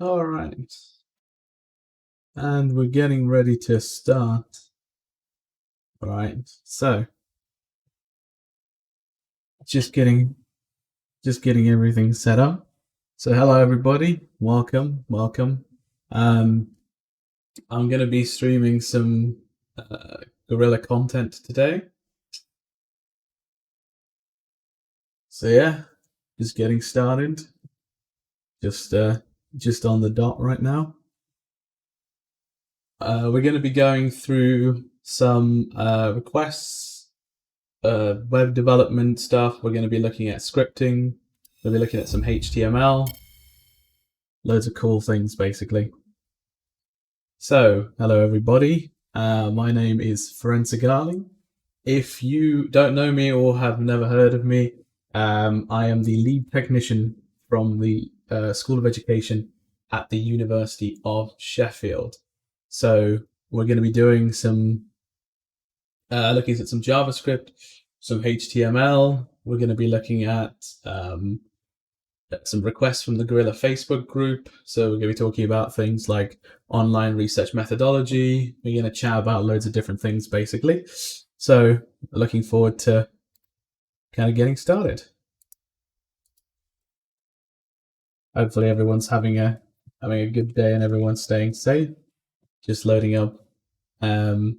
All right. And we're getting ready to start. All right. So just getting everything set up. So hello everybody. Welcome. I'm going to be streaming some Guerrilla content today. So yeah, just getting started. Just on the dot right now. We're going to be going through some requests, web development stuff. We're going to be looking at scripting. We'll be looking at some HTML. Loads of cool things, basically. So, hello everybody. My name is Ferencigali. If you don't know me or have never heard of me, I am the lead technician from the School of Education at the University of Sheffield. So we're going to be doing some looking at some JavaScript, some HTML. We're going to be looking at some requests from the Guerrilla Facebook group. So we're going to be talking about things like online research methodology. We're going to chat about loads of different things, basically. So looking forward to kind of getting started. Hopefully everyone's having a good day and everyone's staying safe. Just loading up a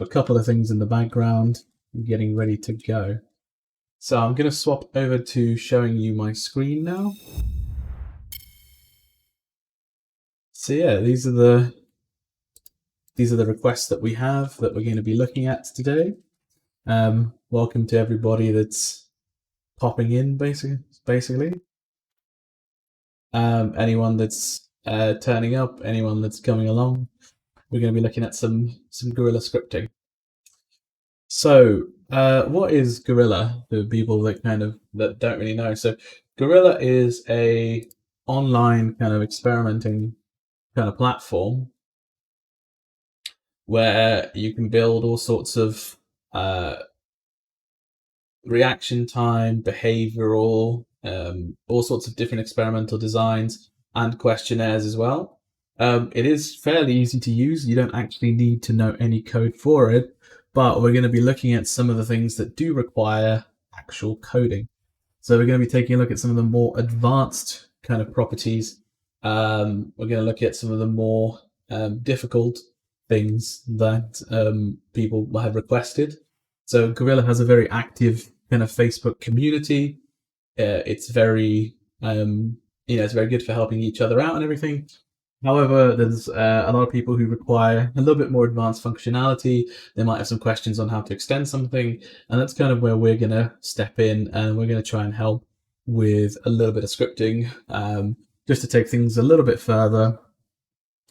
couple of things in the background and getting ready to go. So I'm going to swap over to showing you my screen now. So yeah, these are the requests that we have that we're going to be looking at today. Welcome to everybody that's popping in, basically. Anyone that's turning up, anyone that's coming along, we're going to be looking at some Guerrilla scripting. So, what is Guerrilla? For people that don't really know. So, Guerrilla is a online kind of experimenting kind of platform where you can build all sorts of reaction time, behavioral, all sorts of different experimental designs and questionnaires as well. It is fairly easy to use. You don't actually need to know any code for it, but we're going to be looking at some of the things that do require actual coding. So we're going to be taking a look at some of the more advanced kind of properties. We're going to look at some of the more difficult things that people have requested. So Guerrilla has a very active kind of Facebook community. It's very, it's very good for helping each other out and everything. However, there's a lot of people who require a little bit more advanced functionality. They might have some questions on how to extend something, and that's kind of where we're going to step in, and we're going to try and help with a little bit of scripting, just to take things a little bit further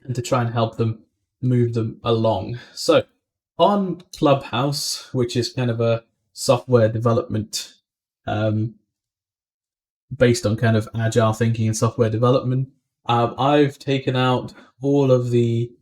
and to try and help them move them along. So on Clubhouse, which is kind of a software development based on kind of agile thinking and software development, I've taken out all of the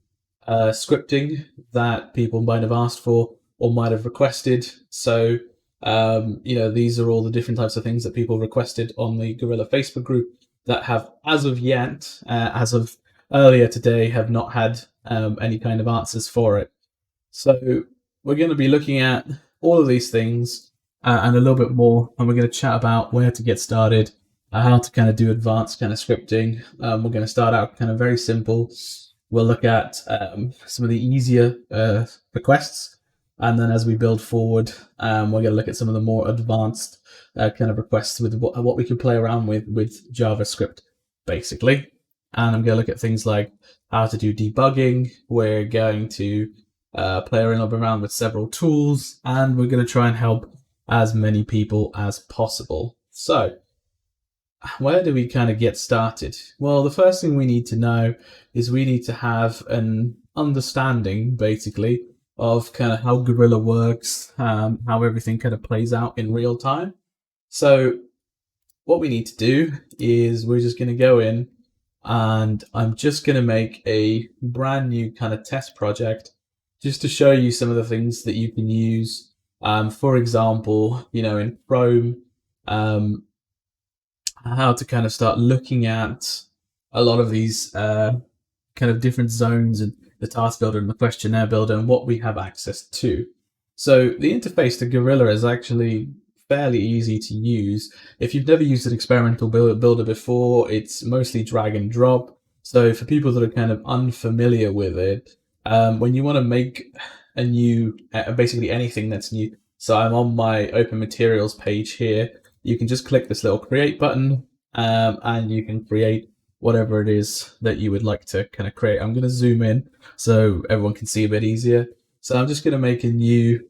scripting that people might have asked for or might have requested. So, these are all the different types of things that people requested on the Guerrilla Facebook group that have, as of yet, as of earlier today, have not had any kind of answers for it. So we're going to be looking at all of these things and a little bit more, and we're going to chat about where to get started, how to kind of do advanced kind of scripting. We're going to start out kind of very simple. We'll look at some of the easier requests, and then as we build forward, we're going to look at some of the more advanced kind of requests with what we can play around with JavaScript, basically. And I'm going to look at things like how to do debugging. We're going to play around with several tools, and we're going to try and help as many people as possible. So, where do we kind of get started? Well, the first thing we need to know is we need to have an understanding, basically, of kind of how Guerrilla works, how everything kind of plays out in real time. So what we need to do is we're just going to go in, and I'm just going to make a brand new kind of test project just to show you some of the things that you can use. For example, in Chrome, how to kind of start looking at a lot of these kind of different zones and the task builder and the questionnaire builder and what we have access to. So the interface to Gorilla is actually fairly easy to use. If you've never used an experimental builder before, it's mostly drag and drop. So for people that are kind of unfamiliar with it, when you want to make a new, basically anything that's new, so I'm on my open materials page here, you can just click this little create button and you can create whatever it is that you would like to kind of create. I'm going to zoom in so everyone can see a bit easier. So I'm just going to make a new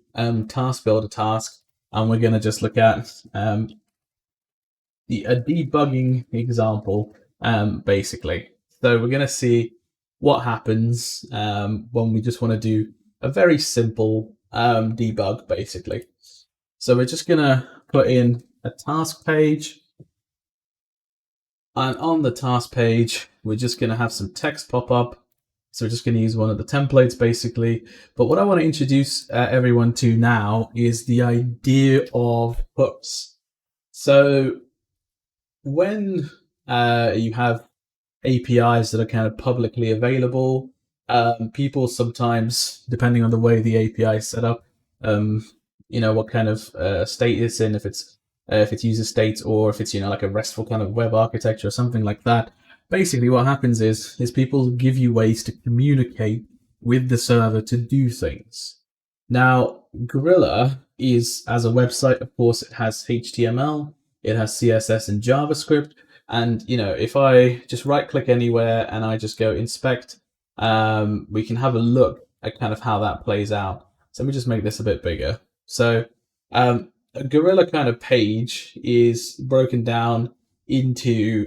task builder task, and we're going to just look at a debugging example, basically. So we're going to see what happens when we just want to do a very simple debug, basically. So we're just going to put in a task page. And on the task page, we're just going to have some text pop up. So we're just going to use one of the templates, basically. But what I want to introduce everyone to now is the idea of hooks. So when you have APIs that are kind of publicly available, people sometimes, depending on the way the API is set up, what kind of state it's in, if it's user state or if it's like a RESTful kind of web architecture or something like that. Basically, what happens is people give you ways to communicate with the server to do things. Now, Gorilla is, as a website, of course, it has HTML, it has CSS and JavaScript. And, if I just right-click anywhere and I just go inspect, we can have a look at kind of how that plays out. So let me just make this a bit bigger. So a Gorilla kind of page is broken down into...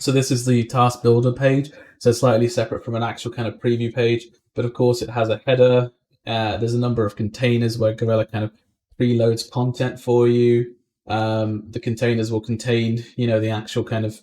So this is the task builder page, so slightly separate from an actual kind of preview page. But of course, it has a header. There's a number of containers where Gorilla kind of preloads content for you. The containers will contain, the actual kind of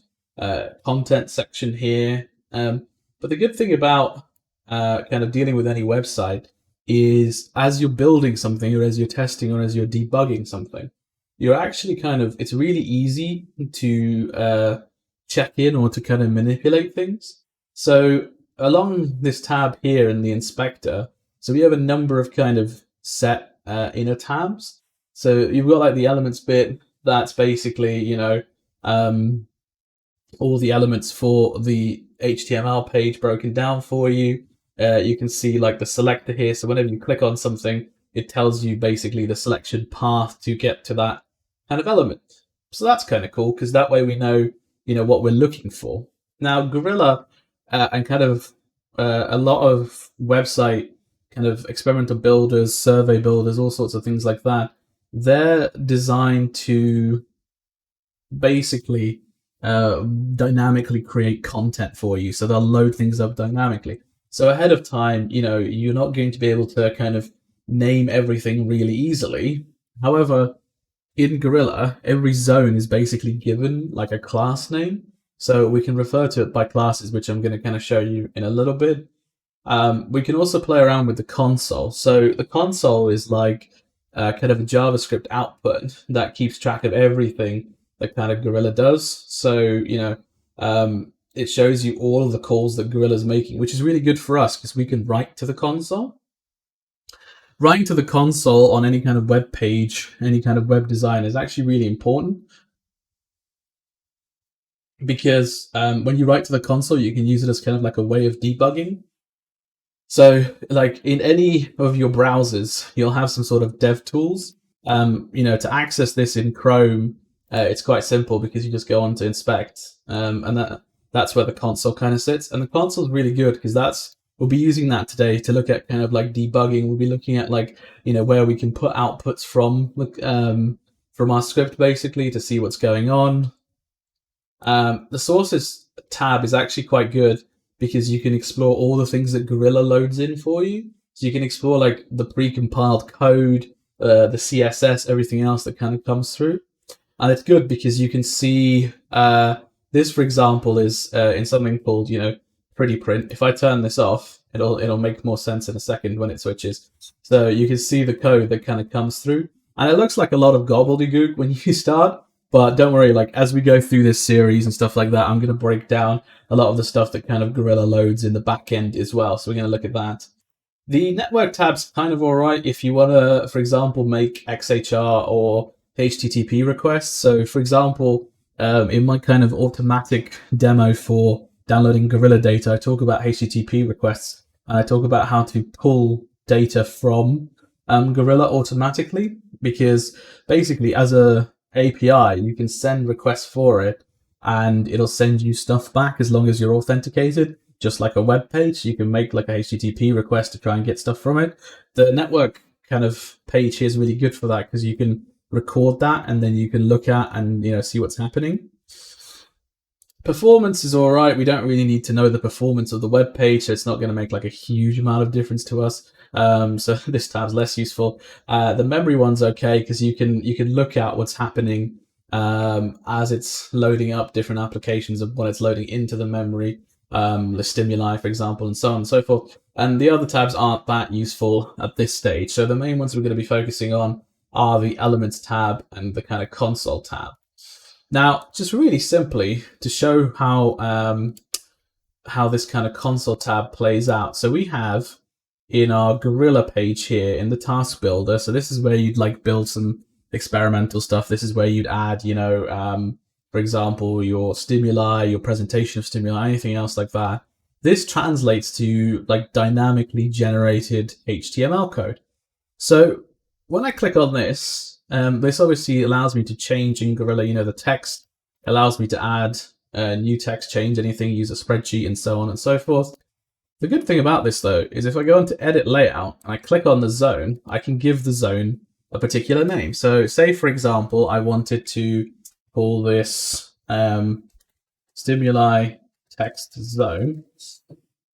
content section here. But the good thing about kind of dealing with any website is as you're building something or as you're testing or as you're debugging something, you're actually it's really easy to check in or to kind of manipulate things. So along this tab here in the inspector, so we have a number of kind of set inner tabs. So you've got like the elements bit, that's basically, all the elements for the HTML page broken down for you. You can see like the selector here. So whenever you click on something, it tells you basically the selection path to get to that kind of element. So that's kind of cool because that way we know, what we're looking for. Now, Gorilla and kind of a lot of website kind of experimental builders, survey builders, all sorts of things like that, they're designed to basically dynamically create content for you. So they'll load things up dynamically. So ahead of time, you're not going to be able to kind of name everything really easily. However, in Gorilla, every zone is basically given like a class name. So we can refer to it by classes, which I'm going to kind of show you in a little bit. We can also play around with the console. So the console is like kind of a JavaScript output that keeps track of everything that kind of Gorilla does. So, it shows you all of the calls that Gorilla's making, which is really good for us because we can write to the console. Writing to the console on any kind of web page, any kind of web design is actually really important because when you write to the console, you can use it as kind of like a way of debugging. So like in any of your browsers, you'll have some sort of dev tools. To access this in Chrome, it's quite simple because you just go on to inspect and that's where the console kind of sits. And the console is really good because we'll be using that today to look at kind of like debugging. We'll be looking at like, where we can put outputs from our script basically to see what's going on. The sources tab is actually quite good because you can explore all the things that Gorilla loads in for you. So you can explore like the pre-compiled code, the CSS, everything else that kind of comes through. And it's good because you can see this, for example, is in something called, pretty print. If I turn this off, it'll make more sense in a second when it switches. So you can see the code that kind of comes through. And it looks like a lot of gobbledygook when you start, But don't worry, like as we go through this series and stuff like that, I'm going to break down a lot of the stuff that kind of Gorilla loads in the back end as well. So we're going to look at that. The network tab's kind of all right if you want to, for example, make XHR or HTTP requests. So, for example, in my kind of automatic demo for downloading Gorilla data, I talk about HTTP requests and I talk about how to pull data from Gorilla automatically, because basically as a API, you can send requests for it and it'll send you stuff back as long as you're authenticated. Just like a web page, you can make like a HTTP request to try and get stuff from it. The network kind of page here is really good for that because you can record that and then you can look at and see what's happening. Performance is all right. We don't really need to know the performance of the web page, so it's not going to make like a huge amount of difference to us. So this tab's less useful. The memory one's okay because you can look at what's happening as it's loading up different applications of when it's loading into the memory. The stimuli, for example, and so on and so forth. And the other tabs aren't that useful at this stage. So the main ones we're going to be focusing on are the Elements tab and the kind of Console tab. Now, just really simply to show how this kind of Console tab plays out. So we have in our Gorilla page here in the Task Builder. So this is where you'd like build some experimental stuff. This is where you'd add, for example, your stimuli, your presentation of stimuli, anything else like that. This translates to like dynamically generated HTML code. So when I click on this, this obviously allows me to change in Gorilla, the text, allows me to add new text, change anything, use a spreadsheet, and so on and so forth. The good thing about this, though, is if I go into Edit Layout and I click on the zone, I can give the zone a particular name. So say, for example, I wanted to call this stimuli text zone.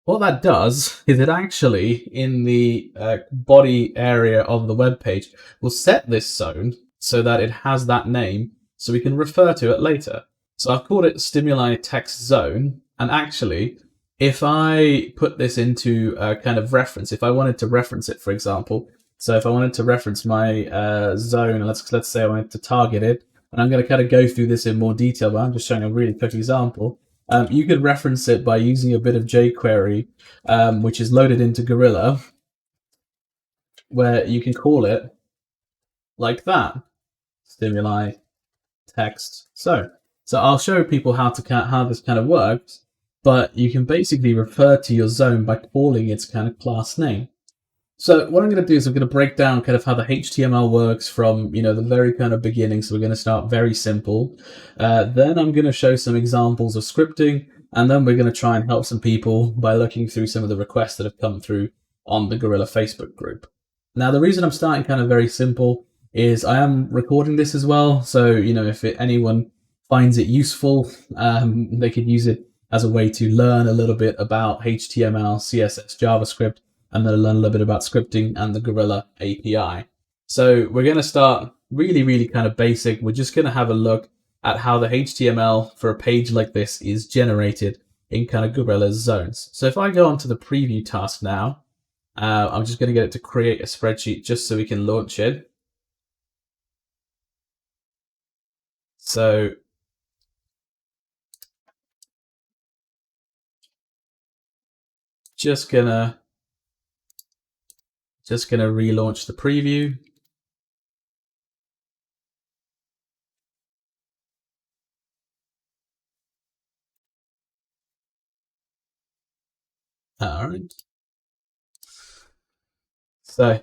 What that does is it actually, in the body area of the web page, will set this zone so that it has that name so we can refer to it later. So I've called it stimuli text zone, and actually, if I put this into a kind of reference, if I wanted to reference it, for example, so if I wanted to reference my zone, let's say I wanted to target it, and I'm going to kind of go through this in more detail, but I'm just showing a really quick example. You could reference it by using a bit of jQuery, which is loaded into Gorilla, where you can call it like that, stimuli text zone. So I'll show people how this kind of works, but you can basically refer to your zone by calling its kind of class name. So what I'm going to do is I'm going to break down kind of how the HTML works from, the very kind of beginning. So we're going to start very simple. Then I'm going to show some examples of scripting, and then we're going to try and help some people by looking through some of the requests that have come through on the Gorilla Facebook group. Now, the reason I'm starting kind of very simple is I am recording this as well. So, if anyone finds it useful, they could use it as a way to learn a little bit about HTML, CSS, JavaScript, and then learn a little bit about scripting and the Gorilla API. So we're going to start really, really kind of basic. We're just going to have a look at how the HTML for a page like this is generated in kind of Gorilla's zones. So if I go onto the preview task now, I'm just going to get it to create a spreadsheet just so we can launch it. So just gonna relaunch the preview. All right. So I'm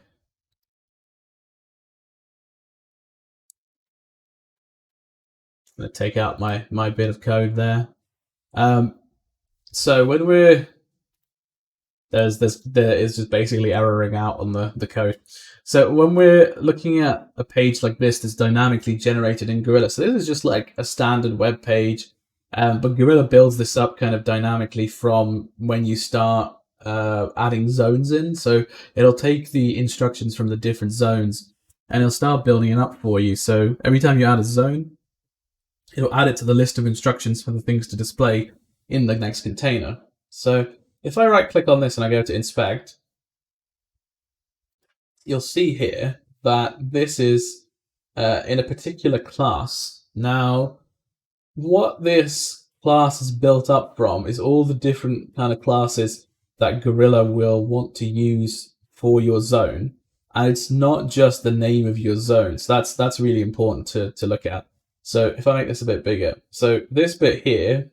going to take out my bit of code there. So when there is just basically erroring out on the code. So when we're looking at a page like this that's dynamically generated in Gorilla, so this is just like a standard web page, but Gorilla builds this up kind of dynamically from when you start adding zones in. So it'll take the instructions from the different zones and it'll start building it up for you. So every time you add a zone, it'll add it to the list of instructions for the things to display in the next container. So if I right click on this and I go to inspect, you'll see here that this is in a particular class Now, what this class is built up from is all the different kind of classes that Gorilla will want to use for your zone. And it's not just the name of your zone. So that's really important to look at. So if I make this a bit bigger, so this bit here,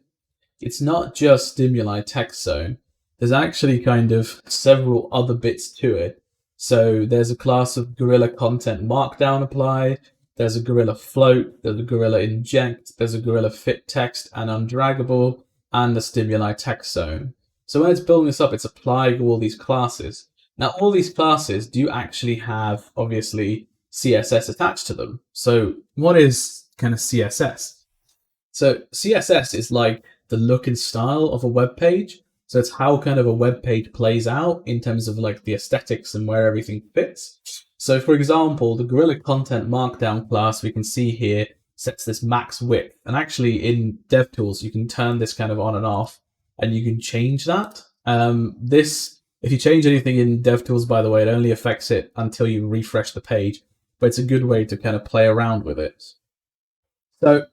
it's not just stimuli text zone. There's actually kind of several other bits to it. So there's a class of Gorilla content markdown applied. There's a Gorilla float. There's a Gorilla inject. There's a Gorilla fit text and undraggable, and the stimuli text zone. So when it's building this up, it's applying all these classes. Now, all these classes do actually have, obviously, CSS attached to them. So what is kind of CSS? So CSS is like the look and style of a web page. So it's how kind of a web page plays out in terms of like the aesthetics and where everything fits. So for example, the Gorilla content markdown class we can see here sets this max width. And actually in DevTools, you can turn this kind of on and off and you can change that. If you change anything in DevTools, by the way, it only affects it until you refresh the page, but it's a good way to kind of play around with it. So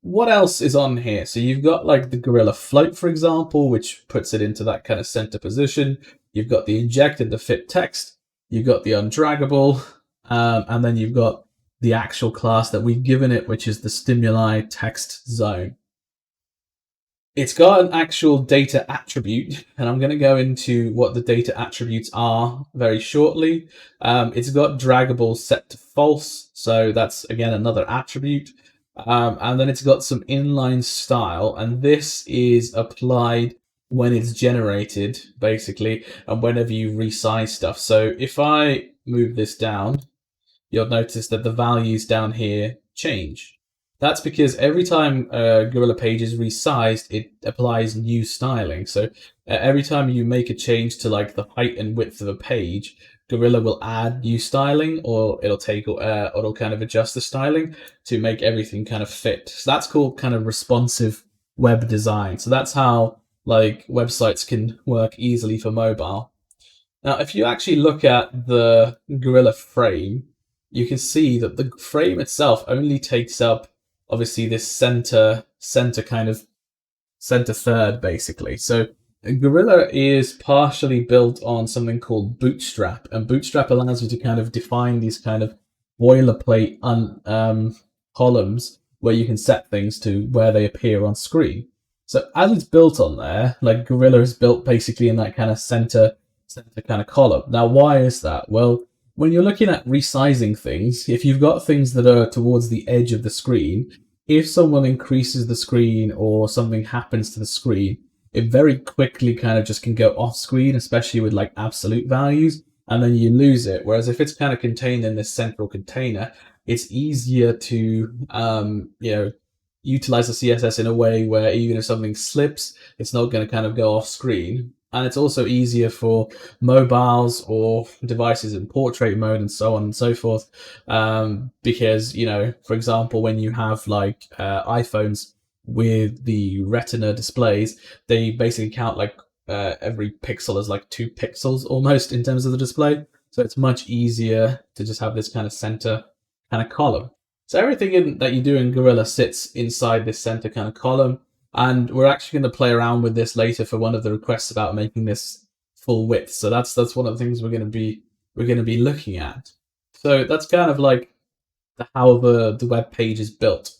what else is on here? So you've got like the Gorilla float, for example, which puts it into that kind of center position. You've got the inject and the fit text. You've got the undraggable, and then you've got the actual class that we've given it, which is the stimuli text zone. It's got an actual data attribute, and I'm going to go into what the data attributes are very shortly. It's got draggable set to false, so that's again another attribute. And then it's got some inline style, and this is applied when it's generated, basically, and whenever you resize stuff. So if I move this down, you'll notice that the values down here change. That's because every time a Gorilla page is resized, it applies new styling. So every time you make a change to like the height and width of a page, Gorilla will add new styling, or it'll kind of adjust the styling to make everything kind of fit. So that's called kind of responsive web design. So that's how like websites can work easily for mobile. Now, if you actually look at the Gorilla frame, you can see that the frame itself only takes up obviously this center third, basically. So Gorilla is partially built on something called Bootstrap, and Bootstrap allows you to kind of define these kind of boilerplate columns where you can set things to where they appear on screen. So as it's built on there, like Gorilla is built basically in that kind of center kind of column. Now, why is that? Well, when you're looking at resizing things, if you've got things that are towards the edge of the screen, if someone increases the screen or something happens to the screen, it very quickly kind of just can go off screen, especially with like absolute values, and then you lose it. Whereas if it's kind of contained in this central container, it's easier to, utilize the CSS in a way where even if something slips, it's not going to kind of go off screen. And it's also easier for mobiles or devices in portrait mode and so on and so forth. Because, for example, when you have like iPhones with the Retina displays, they basically count like every pixel as like 2 pixels almost in terms of the display. So it's much easier to just have this kind of center kind of column. So everything that you do in Gorilla sits inside this center kind of column. And we're actually going to play around with this later for one of the requests about making this full width. So that's one of the things we're going to be looking at. So that's kind of like how the web page is built.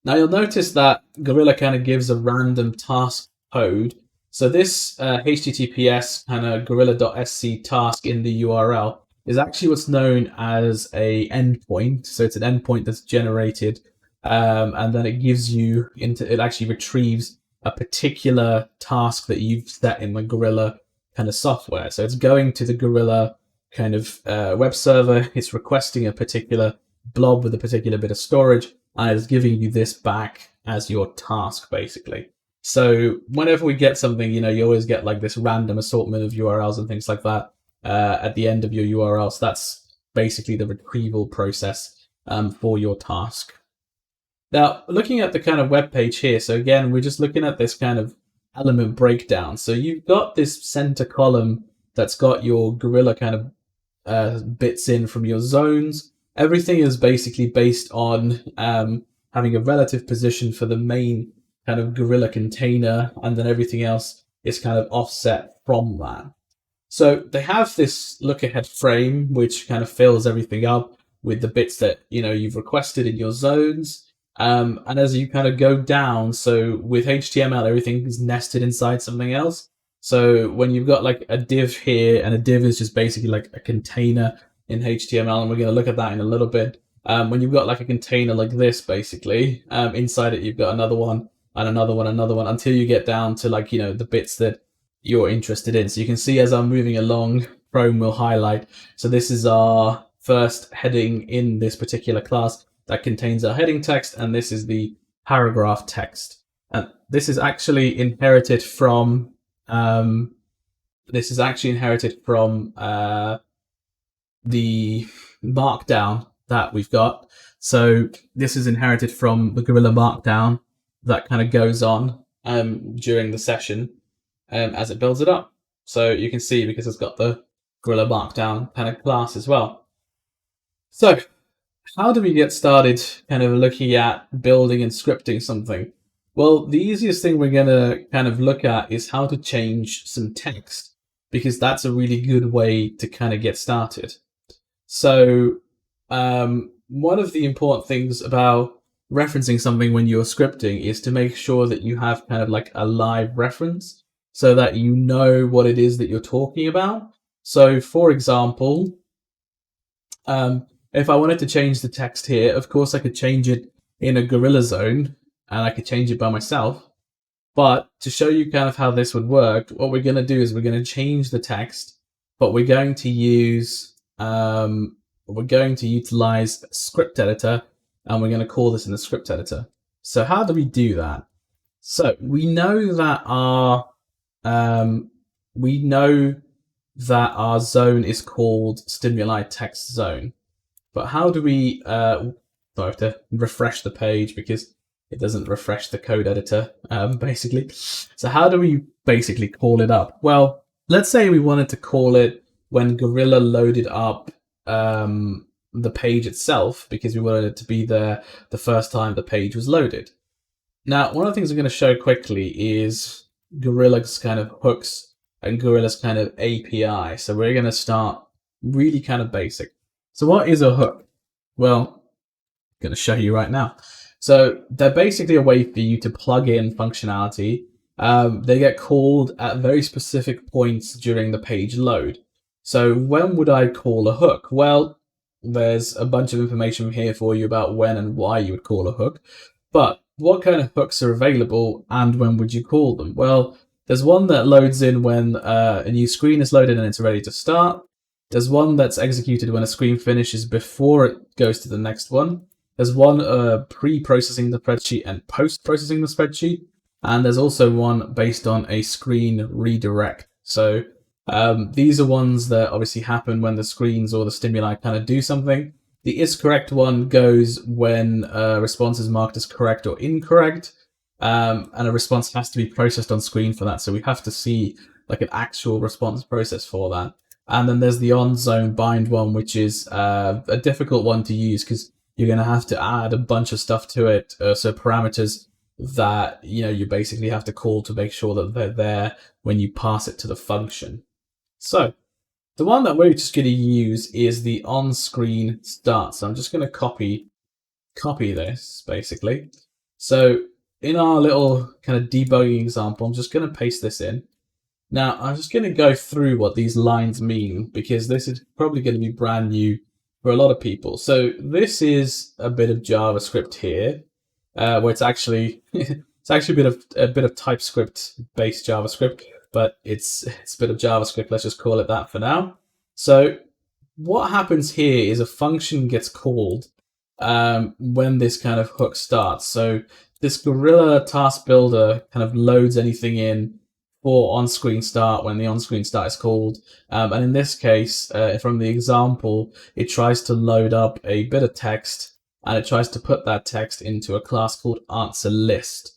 Now you'll notice that Gorilla kind of gives a random task code. So this HTTPS kind of gorilla.sc task in the URL is actually what's known as a endpoint. So it's an endpoint that's generated, and then it gives you it actually retrieves a particular task that you've set in the Gorilla kind of software. So it's going to the Gorilla kind of web server. It's requesting a particular blob with a particular bit of storage, and it's giving you this back as your task, basically. So whenever we get something, you always get like this random assortment of URLs and things like that at the end of your URL. So that's basically the retrieval process for your task. Now, looking at the kind of web page here, so again, we're just looking at this kind of element breakdown. So you've got this center column that's got your Gorilla kind of bits in from your zones. Everything is basically based on having a relative position for the main kind of Gorilla container, and then everything else is kind of offset from that. So they have this look ahead frame, which kind of fills everything up with the bits that you've requested in your zones. And as you kind of go down, so with HTML, everything is nested inside something else. So when you've got like a div here, and a div is just basically like a container in HTML, and we're going to look at that in a little bit. When you've got like a container like this, basically, inside it, you've got another one and another one, until you get down to like, the bits that you're interested in. So you can see as I'm moving along, Chrome will highlight. So this is our first heading in this particular class that contains our heading text, and this is the paragraph text. And this is actually inherited from the Markdown that we've got. So this is inherited from the Gorilla Markdown that kind of goes on during the session as it builds it up. So you can see, because it's got the Gorilla Markdown kind of class as well. So how do we get started kind of looking at building and scripting something? Well, the easiest thing we're going to kind of look at is how to change some text, because that's a really good way to kind of get started. So one of the important things about referencing something when you're scripting is to make sure that you have kind of like a live reference, so that you know what it is that you're talking about. So for example, if I wanted to change the text here, of course I could change it in a Gorilla zone, and I could change it by myself. But to show you kind of how this would work, what we're going to do is we're going to change the text, but we're going to use utilize script editor, and we're going to call this in the script editor. So how do we do that? So we know that our zone is called stimuli text zone. But how do we, I have to refresh the page because it doesn't refresh the code editor, basically. So how do we basically call it up? Well, let's say we wanted to call it when Gorilla loaded up the page itself, because we wanted it to be there the first time the page was loaded. Now, one of the things I'm going to show quickly is Gorilla's kind of hooks and Gorilla's kind of API. So we're going to start really kind of basic. So what is a hook? Well, I'm going to show you right now. So they're basically a way for you to plug in functionality. They get called at very specific points during the page load. So when would I call a hook? Well, there's a bunch of information here for you about when and why you would call a hook. But what kind of hooks are available, and when would you call them? Well, there's one that loads in when a new screen is loaded and it's ready to start. There's one that's executed when a screen finishes before it goes to the next one. There's one pre-processing the spreadsheet and post-processing the spreadsheet. And there's also one based on a screen redirect. So these are ones that obviously happen when the screens or the stimuli kind of do something. The isCorrect one goes when a response is marked as correct or incorrect. And a response has to be processed on screen for that. So we have to see like an actual response process for that. And then there's the on-zone bind one, which is a difficult one to use because you're going to have to add a bunch of stuff to it. So parameters that you basically have to call to make sure that they're there when you pass it to the function. So the one that we're just going to use is the on-screen start. So I'm just going to copy this basically. So in our little kind of debugging example, I'm just going to paste this in. Now, I'm just going to go through what these lines mean, because this is probably going to be brand new for a lot of people. So this is a bit of JavaScript here, where it's actually a bit of TypeScript-based JavaScript, but it's a bit of JavaScript. Let's just call it that for now. So what happens here is a function gets called when this kind of hook starts. So this Gorilla Task Builder kind of loads anything in for on-screen start when the on-screen start is called. And in this case, from the example, it tries to load up a bit of text, and it tries to put that text into a class called AnswerList.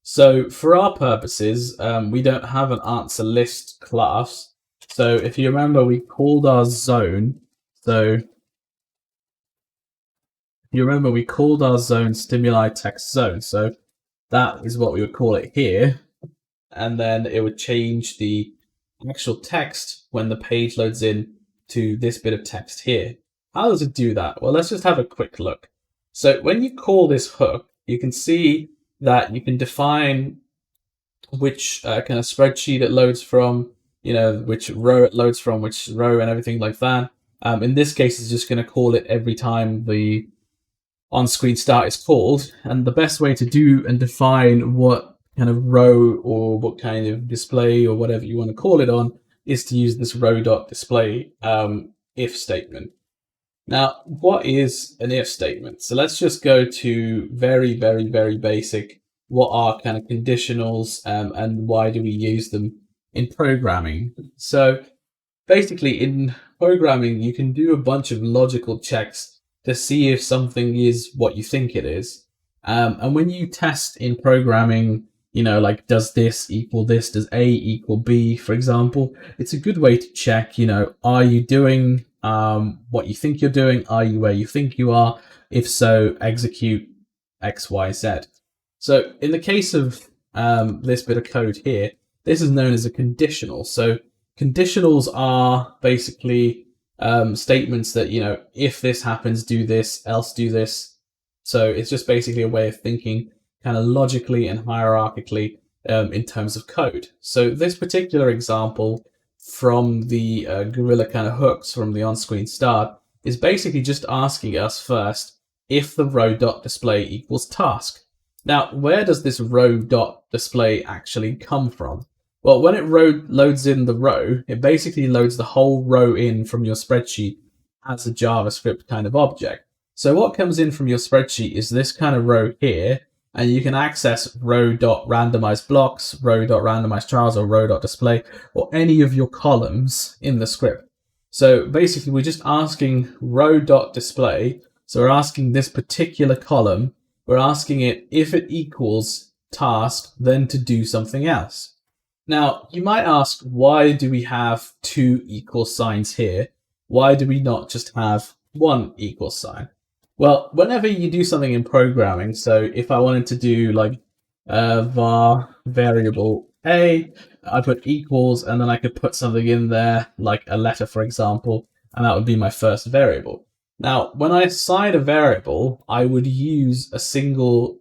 So for our purposes, we don't have an AnswerList class. So if you remember, we called our zone. So you remember we called our zone stimuli text zone. So that is what we would call it here. And then it would change the actual text when the page loads in to this bit of text here. How does it do that? Well, let's just have a quick look. So when you call this hook, you can see that you can define which kind of spreadsheet it loads from, which row it loads from, which row and everything like that. In this case, it's just going to call it every time the on-screen start is called. And the best way to do and define what kind of row or what kind of display or whatever you want to call it on is to use this row.display if statement. Now, what is an if statement? So let's just go to very, very, very basic. What are kind of conditionals and why do we use them in programming? So basically in programming, you can do a bunch of logical checks to see if something is what you think it is. And when you test in programming, like does this equal this, does A equal B, for example, it's a good way to check, are you doing what you think you're doing? Are you where you think you are? If so, execute X, Y, Z. So in the case of this bit of code here, this is known as a conditional. So conditionals are basically statements that, if this happens, do this, else do this. So it's just basically a way of thinking kind of logically and hierarchically in terms of code. So this particular example from the Gorilla kind of hooks from the on-screen start is basically just asking us first if the row.display equals task. Now, where does this row.display actually come from? Well, when it loads in the row, it basically loads the whole row in from your spreadsheet as a JavaScript kind of object. So what comes in from your spreadsheet is this kind of row here, and you can access row.randomizeBlocks, row.randomizeChars, or row.display, or any of your columns in the script. So basically, we're just asking row.display. So we're asking this particular column, we're asking it if it equals task, then to do something else. Now, you might ask, why do we have two equal signs here? Why do we not just have one equal sign? Well, whenever you do something in programming, so if I wanted to do like var variable a, I put equals, and then I could put something in there, like a letter, for example, and that would be my first variable. Now, when I assign a variable, I would use a single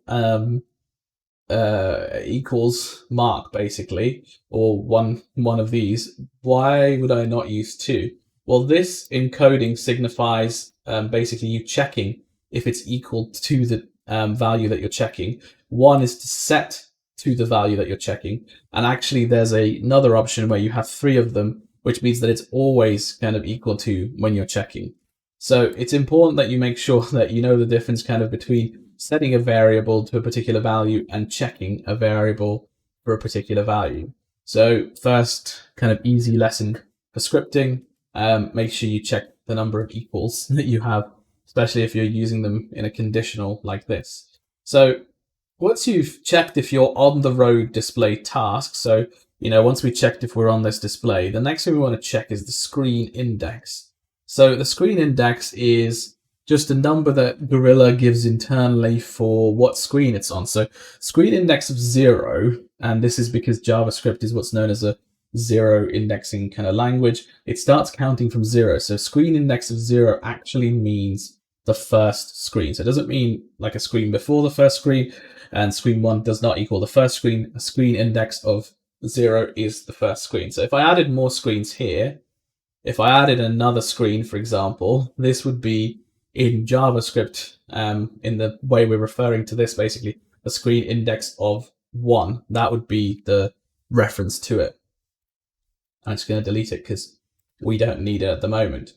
equals mark, basically, or one of these. Why would I not use two? Well, this encoding signifies basically you checking if it's equal to the value that you're checking. One is to set to the value that you're checking. And actually, there's another option where you have three of them, which means that it's always kind of equal to when you're checking. So it's important that you make sure that you know the difference kind of between setting a variable to a particular value and checking a variable for a particular value. So first kind of easy lesson for scripting, make sure you check the number of equals that you have, especially if you're using them in a conditional like this. So once you've checked if you're on the row display task, so once we checked if we're on this display, the next thing we want to check is the screen index. So the screen index is just a number that Gorilla gives internally for what screen it's on. So screen index of 0, and this is because JavaScript is what's known as a zero indexing kind of language. It starts counting from 0. So screen index of 0 actually means the first screen. So it doesn't mean like a screen before the first screen, and screen 1 does not equal the first screen. A screen index of 0 is the first screen. So if I added more screens here, if I added another screen, for example, this would be in JavaScript, in the way we're referring to this, basically a screen index of 1. That would be the reference to it. I'm just going to delete it because we don't need it at the moment.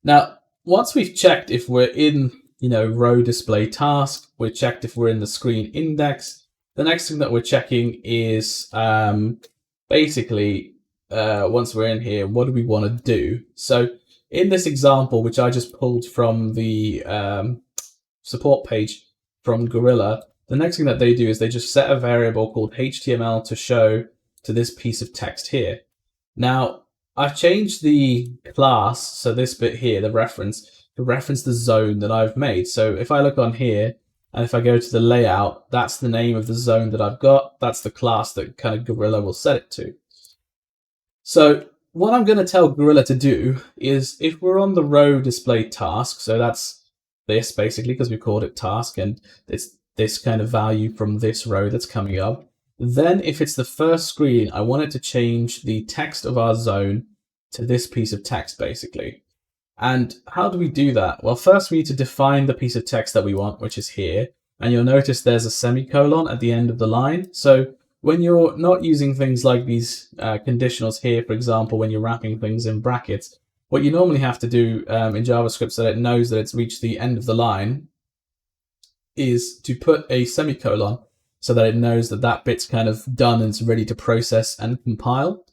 Now, once we've checked if we're in, row display task, we've checked if we're in the screen index. The next thing that we're checking is basically, once we're in here, what do we want to do? So in this example, which I just pulled from the support page from Gorilla, the next thing that they do is they just set a variable called HTML to show to this piece of text here. Now, I've changed the class, so this bit here, the reference, to reference the zone that I've made. So if I look on here, and if I go to the layout, that's the name of the zone that I've got. That's the class that kind of Gorilla will set it to. So what I'm going to tell Gorilla to do is, if we're on the row display task, so that's this basically, because we called it task, and it's this kind of value from this row that's coming up. Then if it's the first screen, I want it to change the text of our zone to this piece of text basically. And how do we do that? Well, first we need to define the piece of text that we want, which is here. And you'll notice there's a semicolon at the end of the line. So when you're not using things like these conditionals here, for example, when you're wrapping things in brackets, what you normally have to do in JavaScript so that it knows that it's reached the end of the line is to put a semicolon so that it knows that that bit's kind of done and it's ready to process and compile.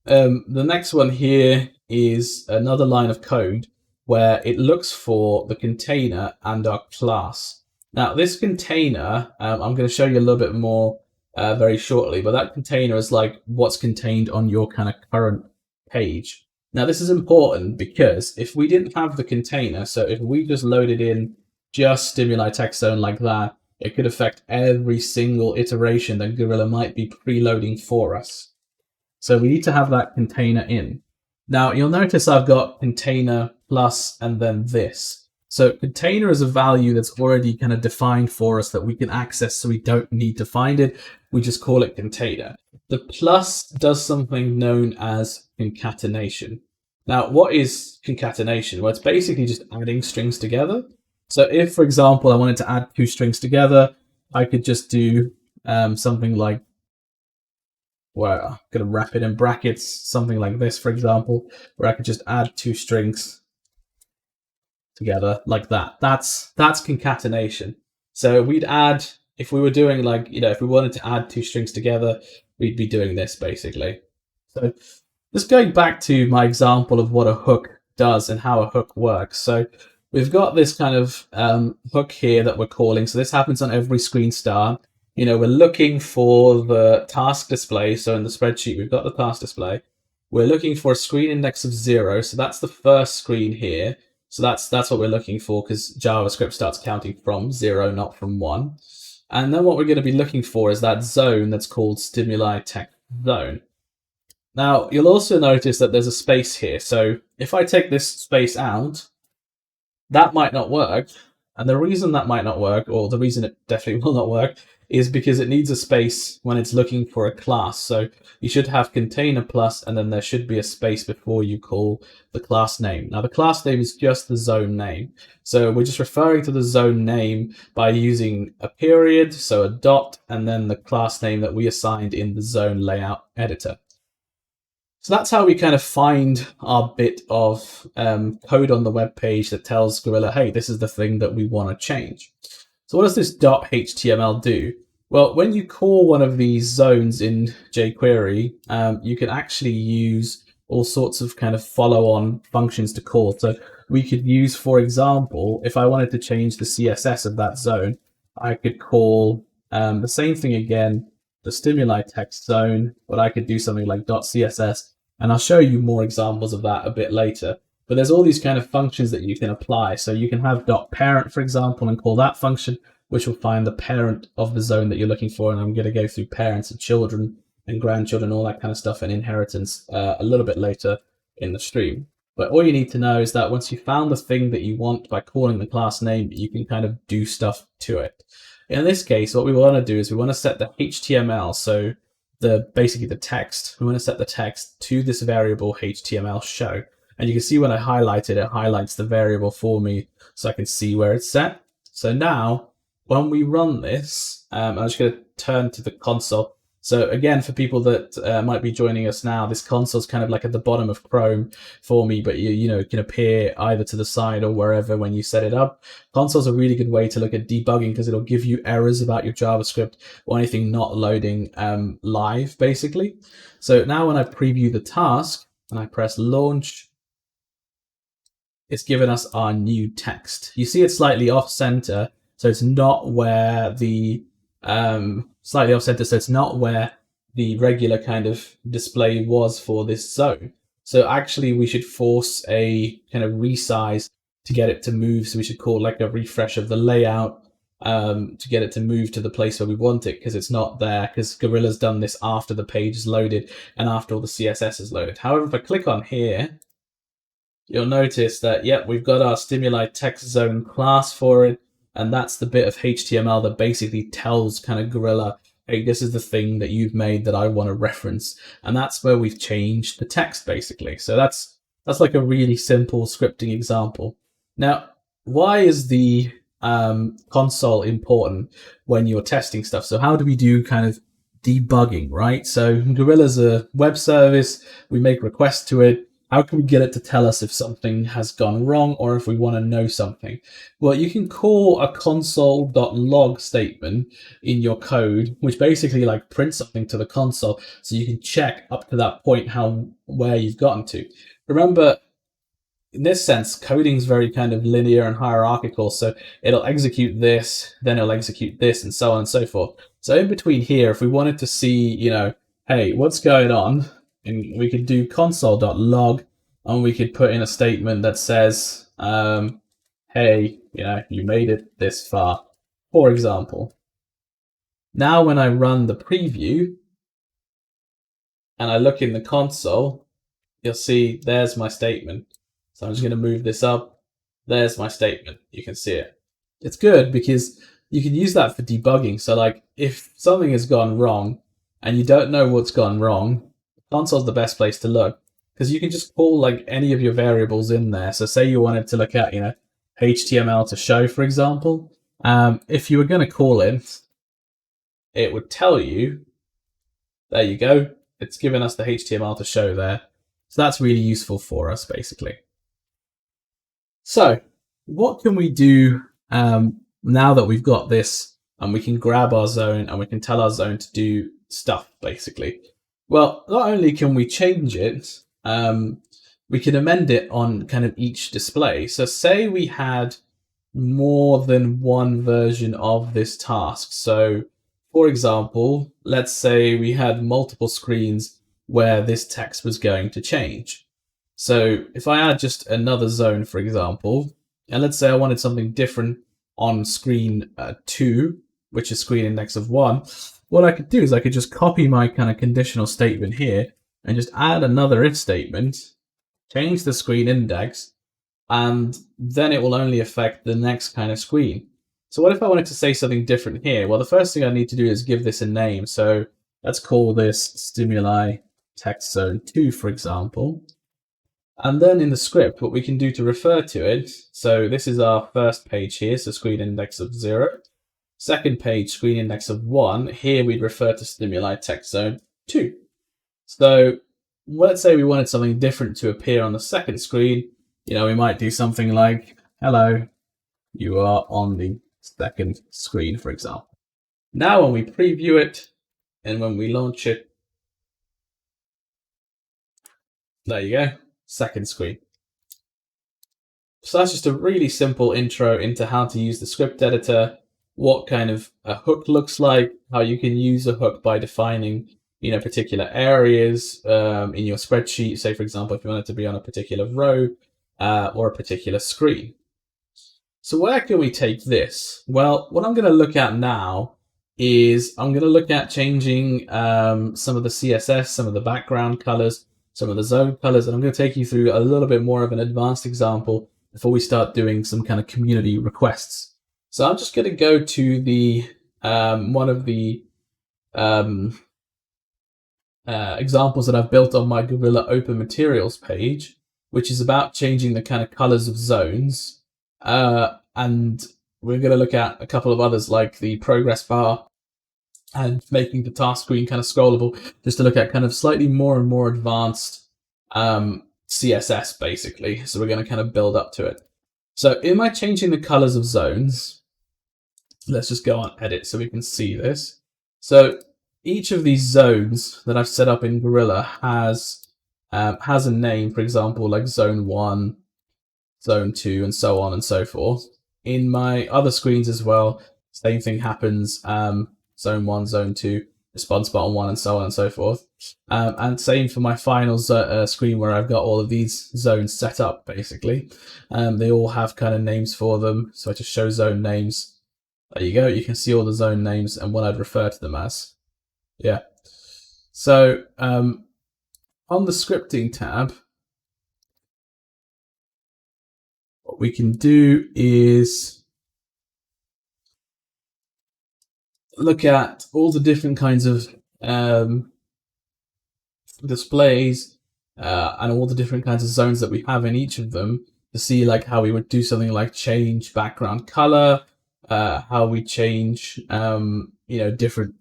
The next one here is another line of code where it looks for the container and our class. Now, this container, I'm going to show you a little bit more very shortly, but that container is like what's contained on your kind of current page. Now, this is important because if we didn't have the container, so if we just loaded in just stimuli text zone like that, it could affect every single iteration that Gorilla might be preloading for us. So we need to have that container in. Now, you'll notice I've got container plus and then this. So container is a value that's already kind of defined for us that we can access, so we don't need to find it. We just call it container. The plus does something known as concatenation. Now, what is concatenation? Well, it's basically just adding strings together. So if, for example, I wanted to add two strings together, I could just do something like, well, I'm going to wrap it in brackets, something like this, for example, where I could just add two strings together like that. That's concatenation. So we'd add, if we were doing like, if we wanted to add two strings together, we'd be doing this basically. So just going back to my example of what a hook does and how a hook works. So we've got this kind of hook here that we're calling. So this happens on every screen start. We're looking for the task display. So in the spreadsheet, we've got the task display. We're looking for a screen index of 0. So that's the first screen here. So that's what we're looking for, because JavaScript starts counting from 0, not from 1. And then what we're going to be looking for is that zone that's called stimuli text zone. Now, you'll also notice that there's a space here. So if I take this space out, that might not work. And the reason that might not work, or the reason it definitely will not work, is because it needs a space when it's looking for a class. So you should have container plus, and then there should be a space before you call the class name. Now, the class name is just the zone name. So we're just referring to the zone name by using a period, so a dot, and then the class name that we assigned in the zone layout editor. So that's how we kind of find our bit of code on the web page that tells Gorilla, hey, this is the thing that we want to change. So what does this .html do? Well, when you call one of these zones in jQuery, you can actually use all sorts of kind of follow-on functions to call. So we could use, for example, if I wanted to change the CSS of that zone, I could call the same thing again, the stimuli text zone, but I could do something like .css. And I'll show you more examples of that a bit later. But there's all these kind of functions that you can apply. So you can have .parent, for example, and call that function, which will find the parent of the zone that you're looking for. And I'm going to go through parents and children and grandchildren, all that kind of stuff, and inheritance a little bit later in the stream. But all you need to know is that once you found the thing that you want by calling the class name, you can kind of do stuff to it. In this case, what we want to do is we want to set the HTML, so basically the text. We want to set the text to this variable HTML show. And you can see when I highlight it, it highlights the variable for me so I can see where it's set. So now, when we run this, I'm just going to turn to the console. So again, for people that might be joining us now, this console is kind of like at the bottom of Chrome for me, but it can appear either to the side or wherever when you set it up. Console is a really good way to look at debugging because it'll give you errors about your JavaScript or anything not loading live, basically. So now when I preview the task and I press launch, it's given us our new text. You see it's slightly off center, so it's not where the slightly off center, so it's not where the regular kind of display was for this zone. So actually we should force a kind of resize to get it to move. So we should call like a refresh of the layout to get it to move to the place where we want it, because it's not there, because Gorilla's done this after the page is loaded and after all the CSS is loaded. However, if I click on here, you'll notice that, yep, we've got our stimuli text zone class for it, and that's the bit of HTML that basically tells kind of Gorilla, hey, this is the thing that you've made that I want to reference, and that's where we've changed the text basically. So that's like a really simple scripting example. Now, why is the console important when you're testing stuff? So how do we do kind of debugging, right? So Gorilla's a web service, we make requests to it. How can we get it to tell us if something has gone wrong or if we want to know something? Well, you can call a console.log statement in your code, which basically like prints something to the console, so you can check up to that point where you've gotten to. Remember, in this sense, coding is very kind of linear and hierarchical. So it'll execute this, then it'll execute this, and so on and so forth. So in between here, if we wanted to see, you know, hey, what's going on? And we could do console.log, and we could put in a statement that says, hey, you know, you made it this far, for example. Now, when I run the preview and I look in the console, you'll see there's my statement. So I'm just going to move this up. There's my statement. You can see it. It's good because you can use that for debugging. So like if something has gone wrong and you don't know what's gone wrong, console's the best place to look, because you can just call like any of your variables in there. So say you wanted to look at, you know, HTML to show, for example. If you were going to call it would tell you, there you go. It's given us the HTML to show there. So that's really useful for us, basically. So what can we do now that we've got this and we can grab our zone and we can tell our zone to do stuff, basically? Well, not only can we change it, we can amend it on kind of each display. So say we had more than one version of this task. So for example, let's say we had multiple screens where this text was going to change. So if I add just another zone, for example, and let's say I wanted something different on screen 2, which is screen index of 1, what I could do is I could just copy my kind of conditional statement here and just add another if statement, change the screen index, and then it will only affect the next kind of screen. So what if I wanted to say something different here? Well, the first thing I need to do is give this a name. So let's call this stimuli text zone 2, for example. And then in the script, what we can do to refer to it, so this is our first page here, so screen index of 0. Second page, screen index of 1. Here we'd refer to stimuli text zone 2. So let's say we wanted something different to appear on the second screen. You know, we might do something like, hello, you are on the second screen, for example. Now when we preview it and when we launch it, there you go, second screen. So that's just a really simple intro into how to use the script editor, what kind of a hook looks like, how you can use a hook by defining, you know, particular areas in your spreadsheet. Say, for example, if you want it to be on a particular row or a particular screen. So where can we take this? Well, what I'm going to look at now is I'm going to look at changing some of the CSS, some of the background colors, some of the zone colors, and I'm going to take you through a little bit more of an advanced example before we start doing some kind of community requests. So I'm just going to go to the one of the examples that I've built on my Gorilla Open Materials page, which is about changing the kind of colors of zones. And we're going to look at a couple of others like the progress bar and making the task screen kind of scrollable, just to look at kind of slightly more and more advanced CSS, basically. So we're going to kind of build up to it. So in my changing the colors of zones, let's just go on edit so we can see this. So each of these zones that I've set up in Gorilla has a name, for example, like zone 1, zone 2, and so on and so forth. In my other screens as well, same thing happens. Zone 1, zone 2, response button 1, and so on and so forth. And same for my final screen where I've got all of these zones set up, basically. They all have kind of names for them. So I just show zone names. There you go. You can see all the zone names and what I'd refer to them as. Yeah. So on the scripting tab, what we can do is look at all the different kinds of displays and all the different kinds of zones that we have in each of them to see like how we would do something like change background color, how we change different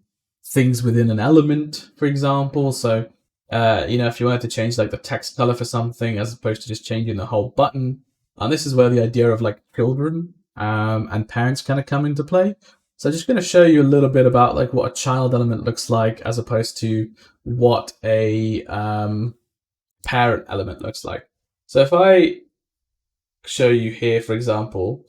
things within an element, for example. So if you wanted to change like the text color for something as opposed to just changing the whole button, and this is where the idea of like children and parents kind of come into play. So I'm just going to show you a little bit about like what a child element looks like as opposed to what a parent element looks like. So if I show you here, for example,